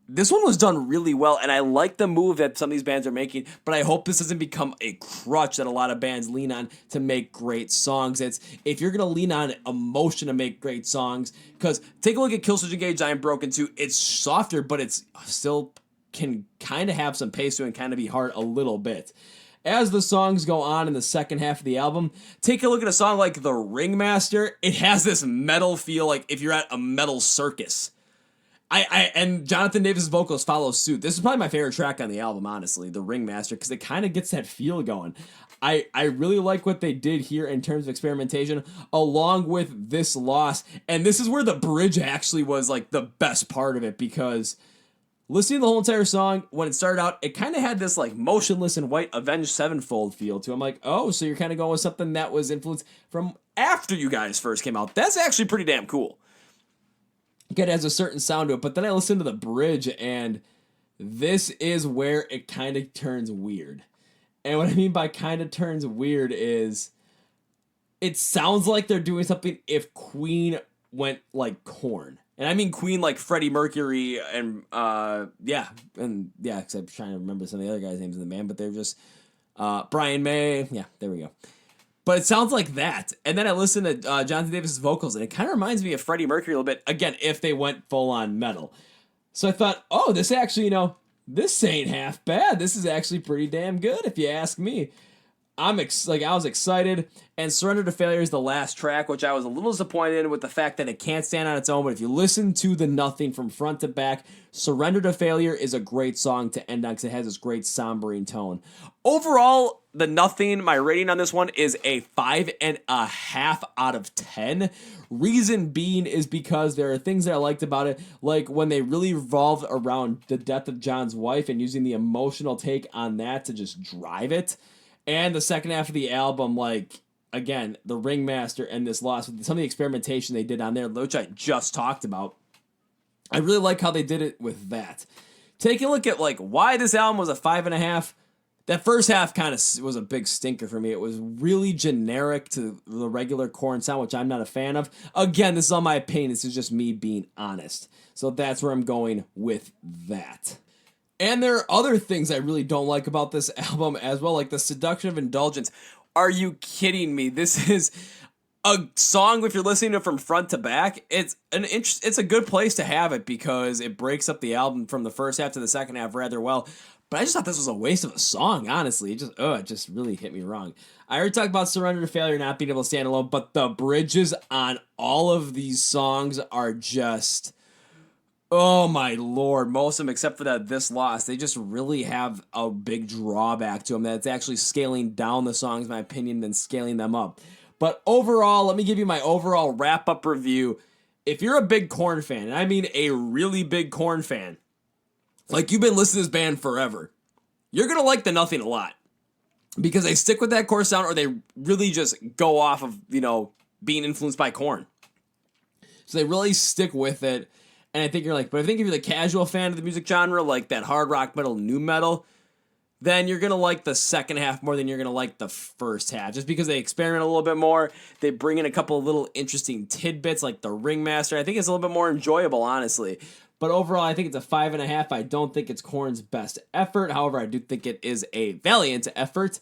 this one was done really well, and I like the move that some of these bands are making, but I hope this doesn't become a crutch that a lot of bands lean on to make great songs. If you're going to lean on emotion to make great songs, because take a look at Killswitch Engage, I Am Broken 2. It's softer, but it's still can kind of have some pace to it and kind of be hard a little bit. As the songs go on in the second half of the album, take a look at a song like The Ringmaster. It has this metal feel, like if you're at a metal circus. And Jonathan Davis's vocals follow suit. This is probably my favorite track on the album, honestly, The Ringmaster, because it kind of gets that feel going. I really like what they did here in terms of experimentation, along with This Loss. And this is where the bridge actually was like the best part of it, because listening to the whole entire song, when it started out, it kind of had this like Motionless in White Avenged Sevenfold feel to it. I'm like, oh, so you're kind of going with something that was influenced from after you guys first came out. That's actually pretty damn cool. It has a certain sound to it, but then I listened to the bridge, and this is where it kind of turns weird. And what I mean by kind of turns weird is it sounds like they're doing something if Queen went like Korn. And I mean Queen like Freddie Mercury and, because I'm trying to remember some of the other guys' names in the band, but they're just, Brian May, yeah, there we go. But it sounds like that. And then I listened to Jonathan Davis's vocals, and it kind of reminds me of Freddie Mercury a little bit, again, if they went full-on metal. So I thought, oh, this actually, this ain't half bad. This is actually pretty damn good, if you ask me. I was excited, and Surrender to Failure is the last track, which I was a little disappointed in with the fact that it can't stand on its own, but if you listen to the Nothing from front to back, Surrender to Failure is a great song to end on because it has this great sombering tone. Overall, the Nothing, my rating on this one is a 5.5 out of 10. Reason being is because there are things that I liked about it, like when they really revolved around the death of John's wife and using the emotional take on that to just drive it. And the second half of the album, like, again, The Ringmaster and This Loss, with some of the experimentation they did on there, which I just talked about, I really like how they did it with that. Taking a look at, like, why this album was a 5.5, that first half kind of was a big stinker for me. It was really generic to the regular Korn sound, which I'm not a fan of. Again, this is all my opinion. This is just me being honest. So that's where I'm going with that. And there are other things I really don't like about this album as well, like the Seduction of Indulgence. Are you kidding me? This is a song, if you're listening to it from front to back, it's a good place to have it because it breaks up the album from the first half to the second half rather well. But I just thought this was a waste of a song, honestly. It just really hit me wrong. I already talked about Surrender to Failure not being able to stand alone, but the bridges on all of these songs are just... oh my lord, most of them except for that This Loss, they just really have a big drawback to them that it's actually scaling down the songs, in my opinion, than scaling them up. But overall, let me give you my overall wrap-up review. If you're a big Korn fan, and I mean a really big Korn fan, like you've been listening to this band forever, you're going to like the Nothing a lot. Because they stick with that core sound, or they really just go off of, being influenced by Korn. So they really stick with it. And I think but I think if you're the casual fan of the music genre, like that hard rock metal, nu metal, then you're going to like the second half more than you're going to like the first half. Just because they experiment a little bit more. They bring in a couple of little interesting tidbits like the Ringmaster. I think it's a little bit more enjoyable, honestly. But overall, I think it's a 5.5. I don't think it's Korn's best effort. However, I do think it is a valiant effort.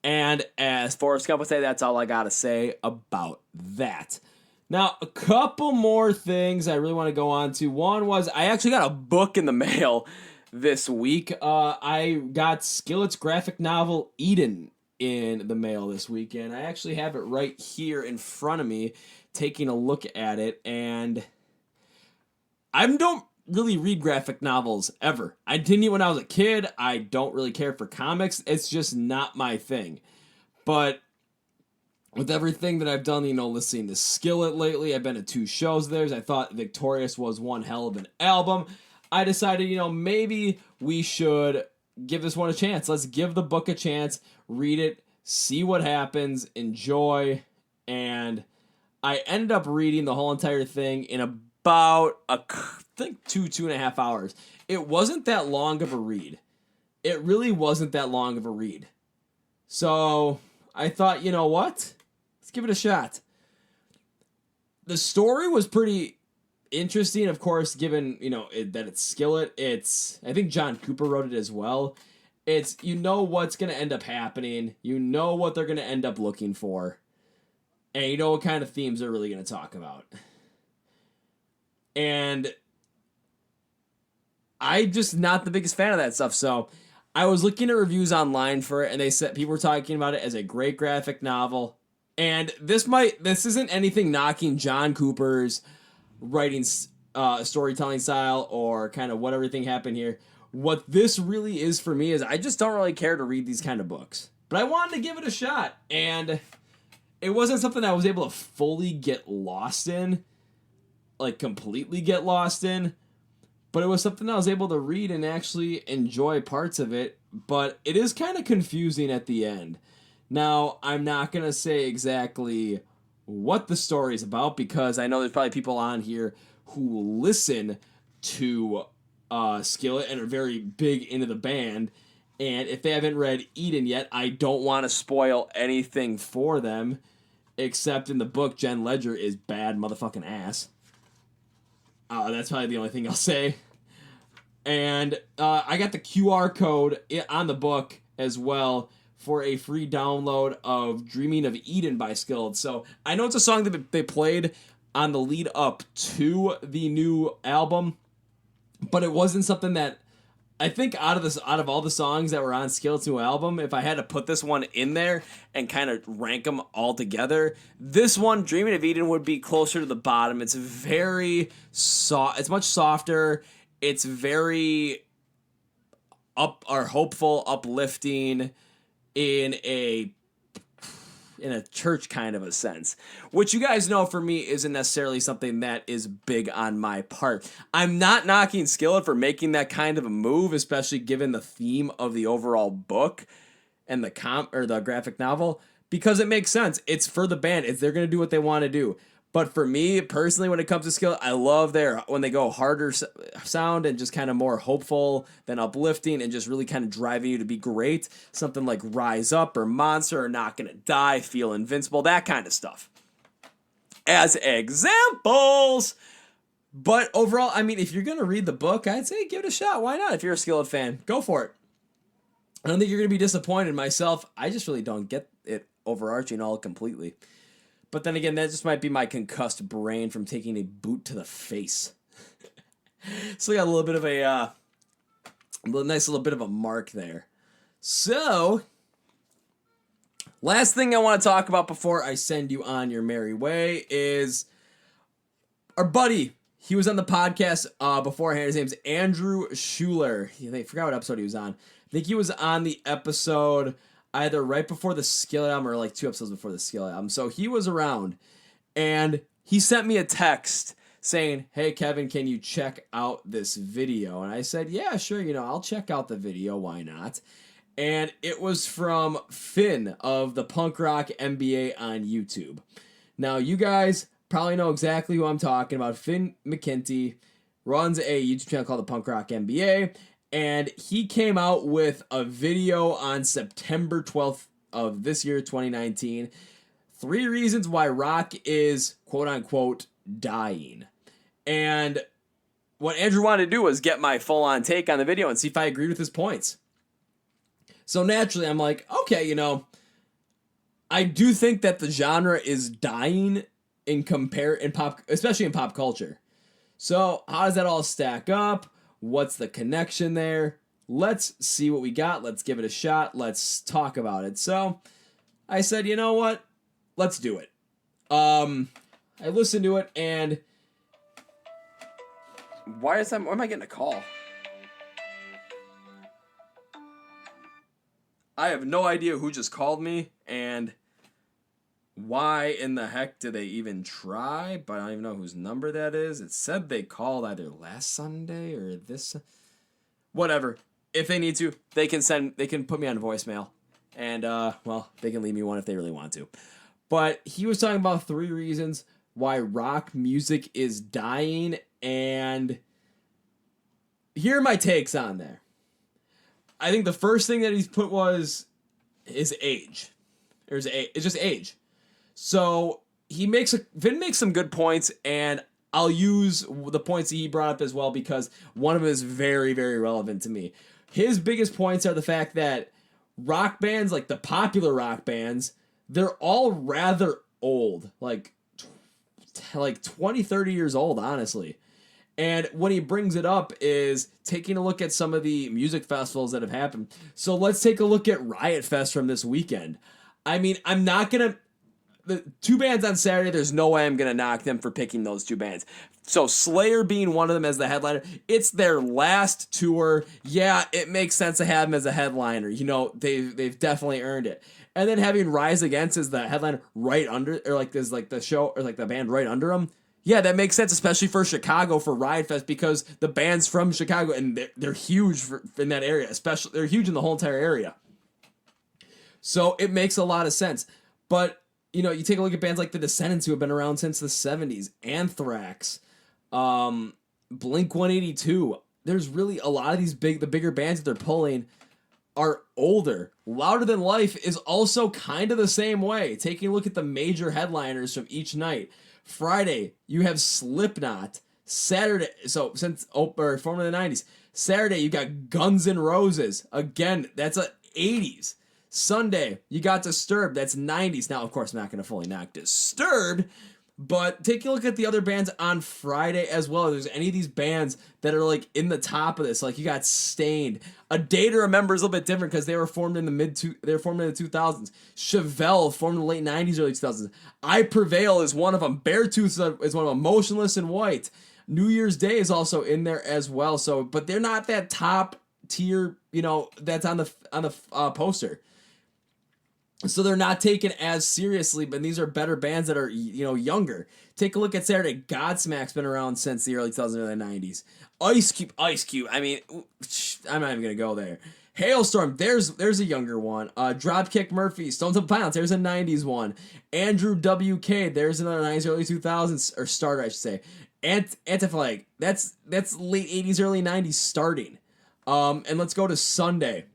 And as Forrest Gump would say, that's all I got to say about that. Now, a couple more things I really want to go on to. One was I actually got a book in the mail this week. I got Skillet's graphic novel Eden in the mail this weekend. I actually have it right here in front of me, taking a look at it, and I don't really read graphic novels ever. I didn't when I was a kid. I don't really care for comics. It's just not my thing. But with everything that I've done, listening to Skillet lately, I've been to 2 shows of theirs. I thought Victorious was one hell of an album. I decided, maybe we should give this one a chance. Let's give the book a chance, read it, see what happens, enjoy. And I ended up reading the whole entire thing in about, I think, 2.5 hours. It wasn't that long of a read. It really wasn't that long of a read. So I thought, you know what? Let's give it a shot. The story was pretty interesting, of course, given, that it's Skillet. I think John Cooper wrote it as well. It's, what's going to end up happening. You know what they're going to end up looking for. And you know what kind of themes they're really going to talk about. And I'm just not the biggest fan of that stuff. So I was looking at reviews online for it, and they said people were talking about it as a great graphic novel. And this isn't anything knocking John Cooper's writing, storytelling style, or kind of what everything happened here. What this really is for me is I just don't really care to read these kind of books. But I wanted to give it a shot, and it wasn't something I was able to fully get lost in, like completely get lost in, but it was something I was able to read and actually enjoy parts of it, but it is kind of confusing at the end. Now, I'm not going to say exactly what the story is about, because I know there's probably people on here who listen to Skillet and are very big into the band, and if they haven't read Eden yet, I don't want to spoil anything for them, except in the book, Jen Ledger is bad motherfucking ass. That's probably the only thing I'll say. And I got the QR code on the book as well for a free download of Dreaming of Eden by Skillet. So I know it's a song that they played on the lead up to the new album, but it wasn't something that I think out of all the songs that were on Skillet's new album, if I had to put this one in there and kind of rank them all together, this one, Dreaming of Eden, would be closer to the bottom. It's very soft. It's much softer. It's very hopeful, uplifting in a church kind of a sense, which you guys know for me isn't necessarily something that is big on my part. I'm not knocking Skillet for making that kind of a move, especially given the theme of the overall book and the graphic novel, because it makes sense. It's for the band. They're going to do what they want to do. But for me personally, when it comes to Skillet, I love when they go harder sound and just kind of more hopeful than uplifting and just really kind of driving you to be great. Something like Rise Up or Monster or Not Gonna Die, Feel Invincible, that kind of stuff. As examples. But overall, I mean, if you're going to read the book, I'd say give it a shot. Why not? If you're a Skillet fan, go for it. I don't think you're going to be disappointed. Myself, I just really don't get it overarching all completely. But then again, that just might be my concussed brain from taking a boot to the face. So we got a little bit of a nice little bit of a mark there. So, last thing I want to talk about before I send you on your merry way is our buddy. He was on the podcast beforehand. His name's Andrew Schuler. I forgot what episode he was on. I think he was on the episode either right before the Skillet album or like 2 episodes before the Skillet album. So he was around, and he sent me a text saying, hey, Kevin, can you check out this video? And I said, yeah, sure, I'll check out the video. Why not? And it was from Finn of the Punk Rock MBA on YouTube. Now, you guys probably know exactly who I'm talking about. Finn McEntee runs a YouTube channel called the Punk Rock MBA, and he came out with a video on September 12th of this year, 2019. 3 reasons why rock is, quote unquote, dying. And what Andrew wanted to do was get my full-on take on the video and see if I agreed with his points. So naturally, I'm like, okay, I do think that the genre is dying especially in pop culture. So how does that all stack up? What's the connection there? Let's see what we got. Let's give it a shot. Let's talk about it. So I said, you know what? Let's do it. I listened to it, and why am I getting a call? I have no idea who just called me, and why in the heck did they even try? But I don't even know whose number that is. It said they called either last Sunday or this. Whatever. If they need to, they can put me on voicemail, and they can leave me one if they really want to. But he was talking about 3 reasons why rock music is dying, and here are my takes on there. I think the first thing that he's put is age. It's just age. So Vin makes some good points, and I'll use the points that he brought up as well because one of them is very, very relevant to me. His biggest points are the fact that rock bands, like the popular rock bands, they're all rather old, like 20, 30 years old, honestly. And when he brings it up is taking a look at some of the music festivals that have happened. So let's take a look at Riot Fest from this weekend. I mean, I'm not going to... The 2 bands on Saturday, there's no way I'm going to knock them for picking those 2 bands. So Slayer being one of them as the headliner, it's their last tour. Yeah, it makes sense to have them as a headliner. They've definitely earned it. And then having Rise Against as the headliner right under, or like there's like the show, or like the band right under them. Yeah, that makes sense, especially for Chicago, for Riot Fest, because the band's from Chicago, and they're huge in that area. Especially, they're huge in the whole entire area. So it makes a lot of sense. But you take a look at bands like the Descendants, who have been around since the 70s, Anthrax, Blink-182. There's really a lot of the bigger bands that they're pulling are older. Louder Than Life is also kind of the same way. Taking a look at the major headliners from each night. Friday, you have Slipknot. Saturday, formed in the 90s. Saturday, you got Guns N' Roses. Again, that's a 80s. Sunday, you got Disturbed. That's 90s. Now, of course, I'm not going to fully knock Disturbed, but take a look at the other bands on Friday as well. If there's any of these bands that are like in the top of this, like you got Stained. A Day to Remember is a little bit different because they were formed in the 2000s. Chevelle formed in the late 90s, early 2000s. I Prevail is one of them. Beartooth is one of them. Motionless in White. New Year's Day is also in there as well. So, but they're not that top tier, that's on the poster. So they're not taken as seriously, but these are better bands that are, younger. Take a look at Saturday. Godsmack's been around since the early 2000s, early 90s. Ice Cube. I mean, I'm not even going to go there. Hailstorm, there's a younger one. Dropkick Murphys, Stone Temple Pilots, there's a 90s one. Andrew WK, there's another 90s, early 2000s, or starter, I should say. AntiFlag, that's late 80s, early 90s starting. And let's go to Sunday.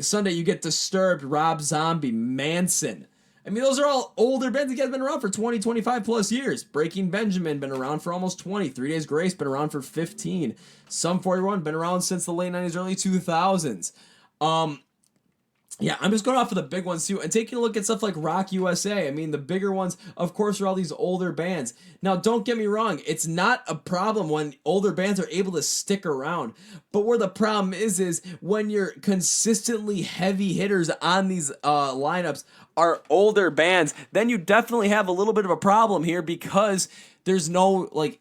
Sunday, you get Disturbed, Rob Zombie, Manson. I mean, those are all older bands that have been around for 20, 25 plus years. Breaking Benjamin, been around for almost 20. 3 Days Grace, been around for 15. Sum 41, been around since the late 90s, early 2000s. Yeah, I'm just going off of the big ones too, and taking a look at stuff like Rock USA. I mean, the bigger ones, of course, are all these older bands. Now, don't get me wrong, it's not a problem when older bands are able to stick around. But where the problem is when you're consistently heavy hitters on these lineups are older bands, then you definitely have a little bit of a problem here because there's no like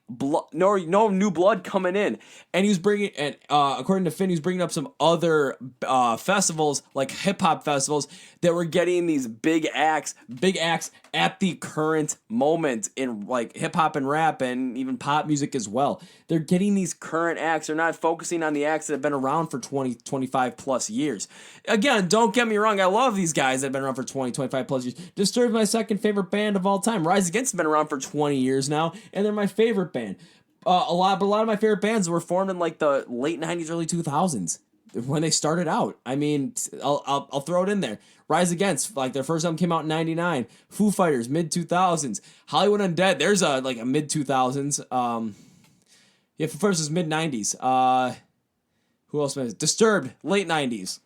no new blood coming in. And he was bringing, and according to Finn, he was bringing up some other festivals, like hip hop festivals, that were getting these big acts at the current moment in like hip hop and rap and even pop music as well. They're getting these current acts. They're not focusing on the acts that have been around for 20, 25 plus years. Again, don't get me wrong. I love these guys that have been around for 20, 25 plus years. Disturbed's my second favorite band of all time. Rise Against has been around for 20 years now, and they're my favorite band. A lot of my favorite bands were formed in like the late 90s, early 2000s when they started out. I mean, I'll throw it in there. Rise Against, like their first album came out in 99. Foo Fighters, mid 2000s. Hollywood Undead, there's a mid 2000s. Yeah, Foo Fighters is mid 90s. Who else? Disturbed, late 90s.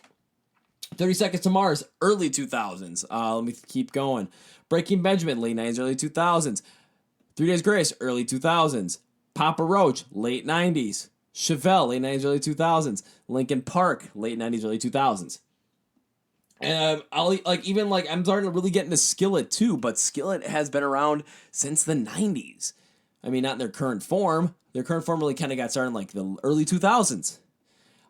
30 Seconds to Mars, early 2000s. Let me keep going. Breaking Benjamin, late 90s, early 2000s. 3 Days Grace, early 2000s. Papa Roach, late 90s. Chevelle, late 90s, early 2000s. Linkin Park, late 90s, early 2000s. And I'm starting to really get into Skillet too, but Skillet has been around since the 90s. I mean, not in their current form. Their current form really kind of got started in like the early 2000s.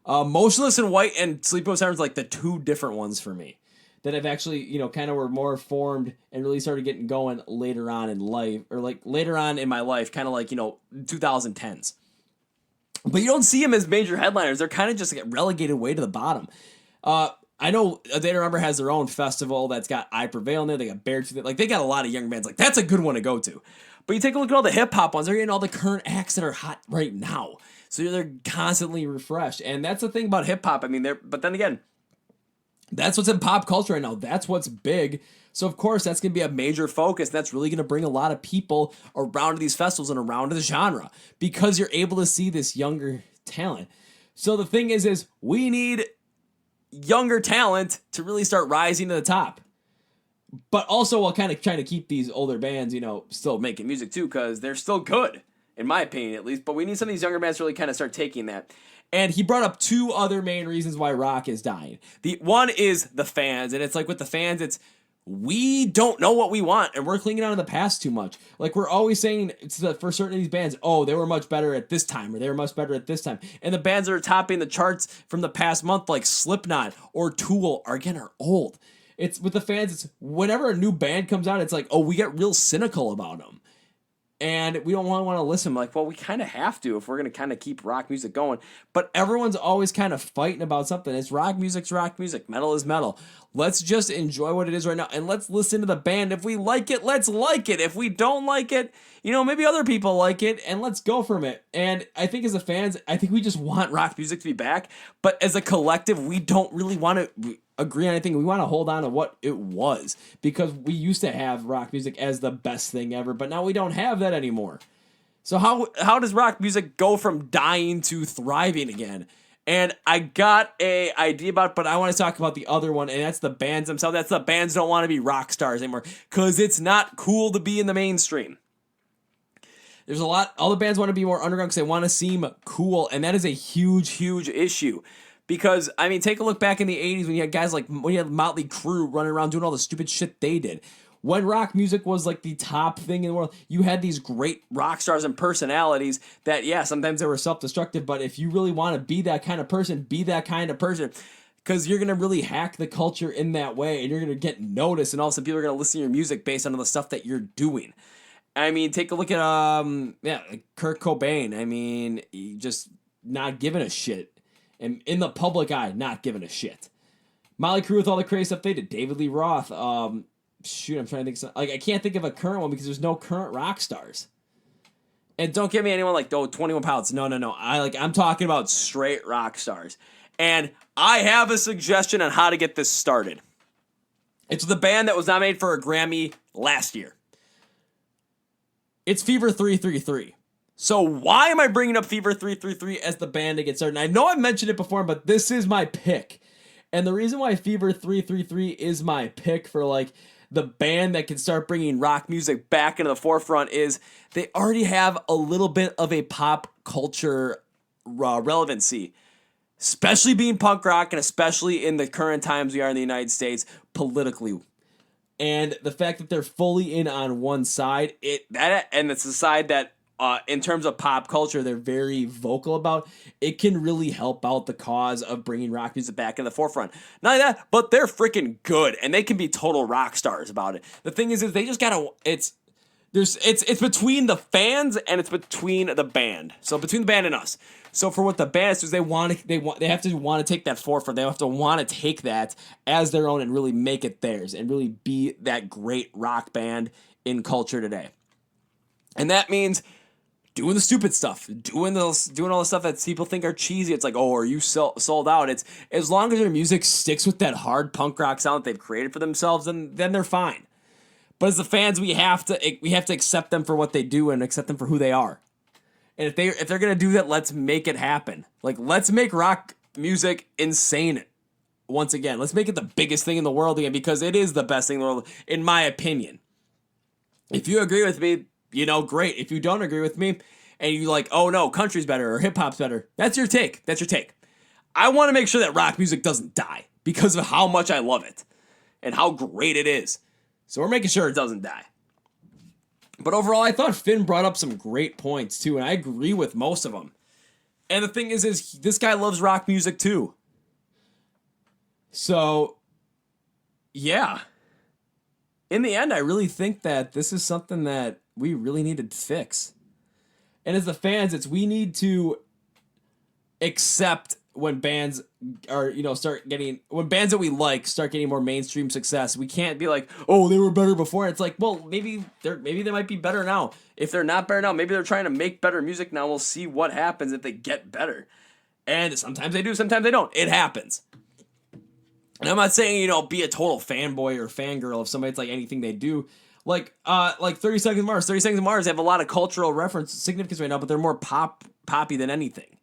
Motionless in White and Sleeping with Sirens, like the two different ones for me that have actually, kind of were more formed and really started getting going later on in life, or like later on in my life, kind of like, 2010s. But you don't see them as major headliners. They're kind of just get relegated way to the bottom. I know They Remember has their own festival that's got I Prevail in there. They got Beartooth. Like, they got a lot of young bands. Like, that's a good one to go to. But you take a look at all the hip-hop ones. They're getting all the current acts that are hot right now. So they're constantly refreshed. And that's the thing about hip-hop. I mean, but then again, that's what's in pop culture right now. That's what's big. So, of course, that's going to be a major focus. That's really going to bring a lot of people around to these festivals and around to the genre because you're able to see this younger talent. So the thing is we need younger talent to really start rising to the top. But also while kind of trying to keep these older bands, still making music too, because they're still good, in my opinion at least. But we need some of these younger bands to really kind of start taking that. And he brought up two other main reasons why rock is dying. The one is the fans, and it's like with the fans, we don't know what we want, and we're clinging on to the past too much. Like, we're always saying for certain of these bands, oh, they were much better at this time, or they were much better at this time. And the bands that are topping the charts from the past month, like Slipknot or Tool, are old. It's with the fans, it's whenever a new band comes out, it's like, oh, we get real cynical about them. And we don't want to listen. Like, well, we kind of have to if we're going to kind of keep rock music going. But everyone's always kind of fighting about something. It's rock music's rock music. Metal is metal. Let's just enjoy what it is right now. And let's listen to the band. If we like it, let's like it. If we don't like it, maybe other people like it. And let's go from it. And I think as a fans, I think we just want rock music to be back. But as a collective, we don't really want to agree on anything. We want to hold on to what it was, because we used to have rock music as the best thing ever, but now we don't have that anymore. So how does rock music go from dying to thriving again? And I got a idea about it, but I want to talk about the other one, and that's the bands themselves. That's the bands don't want to be rock stars anymore because it's not cool to be in the mainstream. There's all the bands want to be more underground because they want to seem cool, and that is a huge, huge issue. Because, I mean, take a look back in the 80s when you had guys when you had Motley Crue running around doing all the stupid shit they did. When rock music was like the top thing in the world, you had these great rock stars and personalities that, yeah, sometimes they were self-destructive, but if you really want to be that kind of person, be that kind of person. Because you're going to really hack the culture in that way, and you're going to get noticed, and all of a sudden people are going to listen to your music based on the stuff that you're doing. I mean, take a look at, Kurt Cobain. I mean, just not giving a shit. And in the public eye, not giving a shit. Motley Crue with all the crazy stuff they did. David Lee Roth. I'm trying to think. I can't think of a current one because there's no current rock stars. And don't give me anyone like 21 Pilots. No. I'm talking about straight rock stars. And I have a suggestion on how to get this started. It's the band that was nominated for a Grammy last year. It's Fever 333. So why am I bringing up Fever 333 as the band to get started? And I know I've mentioned it before, but this is my pick. And the reason why Fever 333 is my pick for like the band that can start bringing rock music back into the forefront is they already have a little bit of a pop culture relevancy, especially being punk rock and especially in the current times we are in the United States politically. And the fact that they're fully in on one side, and it's a side that, in terms of pop culture, they're very vocal about. It can really help out the cause of bringing rock music back in the forefront. Not only that, but they're freaking good, and they can be total rock stars about it. The thing is they just gotta. It's between the fans and it's between the band. So between the band and us. So for what the band is, they have to want to take that forefront. They have to want to take that as their own and really make it theirs and really be that great rock band in culture today. And that means doing the stupid stuff, doing all the stuff that people think are cheesy. It's like, oh, are you sold out? It's as long as their music sticks with that hard punk rock sound that they've created for themselves, then they're fine. But as the fans, we have to accept them for what they do and accept them for who they are. And if they're gonna do that, let's make it happen. Like, let's make rock music insane once again. Let's make it the biggest thing in the world again, because it is the best thing in the world, in my opinion. If you agree with me, great. If you don't agree with me and you like, oh no, country's better or hip hop's better, that's your take. That's your take. I want to make sure that rock music doesn't die because of how much I love it and how great it is. So we're making sure it doesn't die. But overall, I thought Finn brought up some great points too, and I agree with most of them. And the thing is this guy loves rock music too. So, yeah. In the end, I really think that this is something that we really need to fix. And as the fans, we need to accept when bands are, when bands that we like start getting more mainstream success. We can't be like, oh, they were better before. It's like, well, maybe they might be better now. If they're not better now, maybe they're trying to make better music now. We'll see what happens if they get better. And sometimes they do, sometimes they don't. It happens. And I'm not saying, be a total fanboy or fangirl if somebody's like anything they do. Like 30 Seconds to Mars. 30 Seconds to Mars have a lot of cultural reference significance right now, but they're more poppy than anything.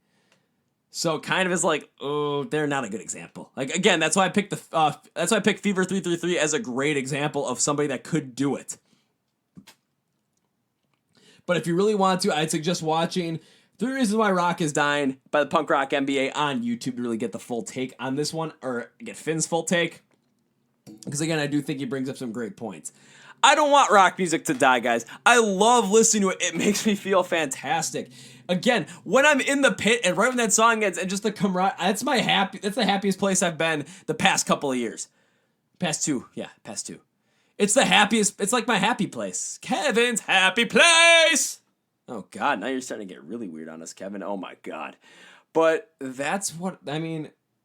So kind of is like, oh, they're not a good example. Like, again, that's why I picked Fever 333 as a great example of somebody that could do it. But if you really want to, I'd suggest watching 3 Reasons Why Rock is Dying by the Punk Rock MBA on YouTube to really get the full take on this one, or get Finn's full take. Because again, I do think he brings up some great points. I don't want rock music to die, guys. I love listening to it. It makes me feel fantastic. Again, when I'm in the pit and right when that song ends and just the camaraderie, that's the happiest place I've been the past couple of years. Past two. It's the happiest, it's like my happy place. Kevin's happy place! Oh God, now you're starting to get really weird on us, Kevin. Oh my God. But that's what,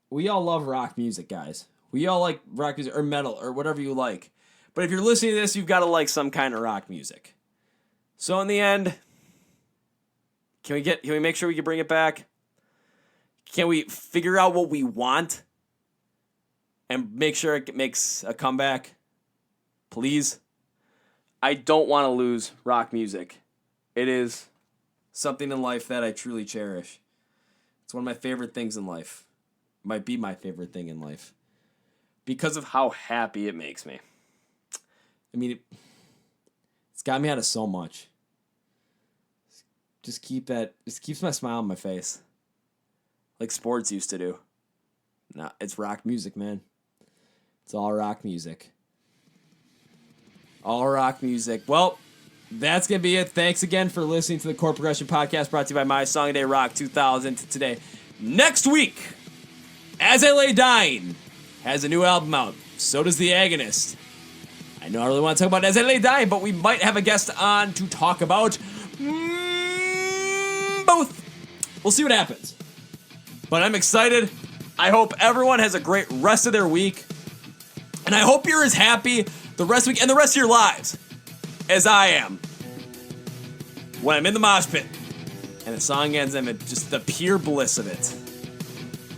we all love rock music, guys. We all like rock music or metal or whatever you like. But if you're listening to this, you've got to like some kind of rock music. So in the end, can we make sure we can bring it back? Can we figure out what we want and make sure it makes a comeback? Please. I don't want to lose rock music. It is something in life that I truly cherish. It's one of my favorite things in life. It might be my favorite thing in life. Because of how happy it makes me. It's got me out of so much. Just keeps my smile on my face. Like sports used to do. Nah, it's rock music, man. It's all rock music. All rock music. Well, that's going to be it. Thanks again for listening to the Chord Progression Podcast, brought to you by My Song a Day Rock 2000 today. Next week, As I Lay Dying has a new album out. So does The Agonist. I know I really want to talk about As I Lay Dying, but we might have a guest on to talk about both. We'll see what happens. But I'm excited. I hope everyone has a great rest of their week. And I hope you're as happy the rest of the week and the rest of your lives as I am when I'm in the mosh pit and the song ends and just the pure bliss of it.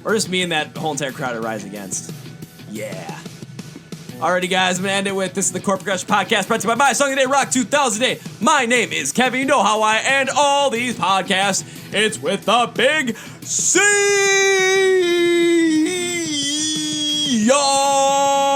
Or just me and that whole entire crowd at Rise Against. Yeah. Alrighty, guys, I'm going to end it with, this is the Chord Progression Podcast, brought to you by My Song a Day Rock 2000 Day. My name is Kevin. You know how I end all these podcasts. It's with a big C. Y'all.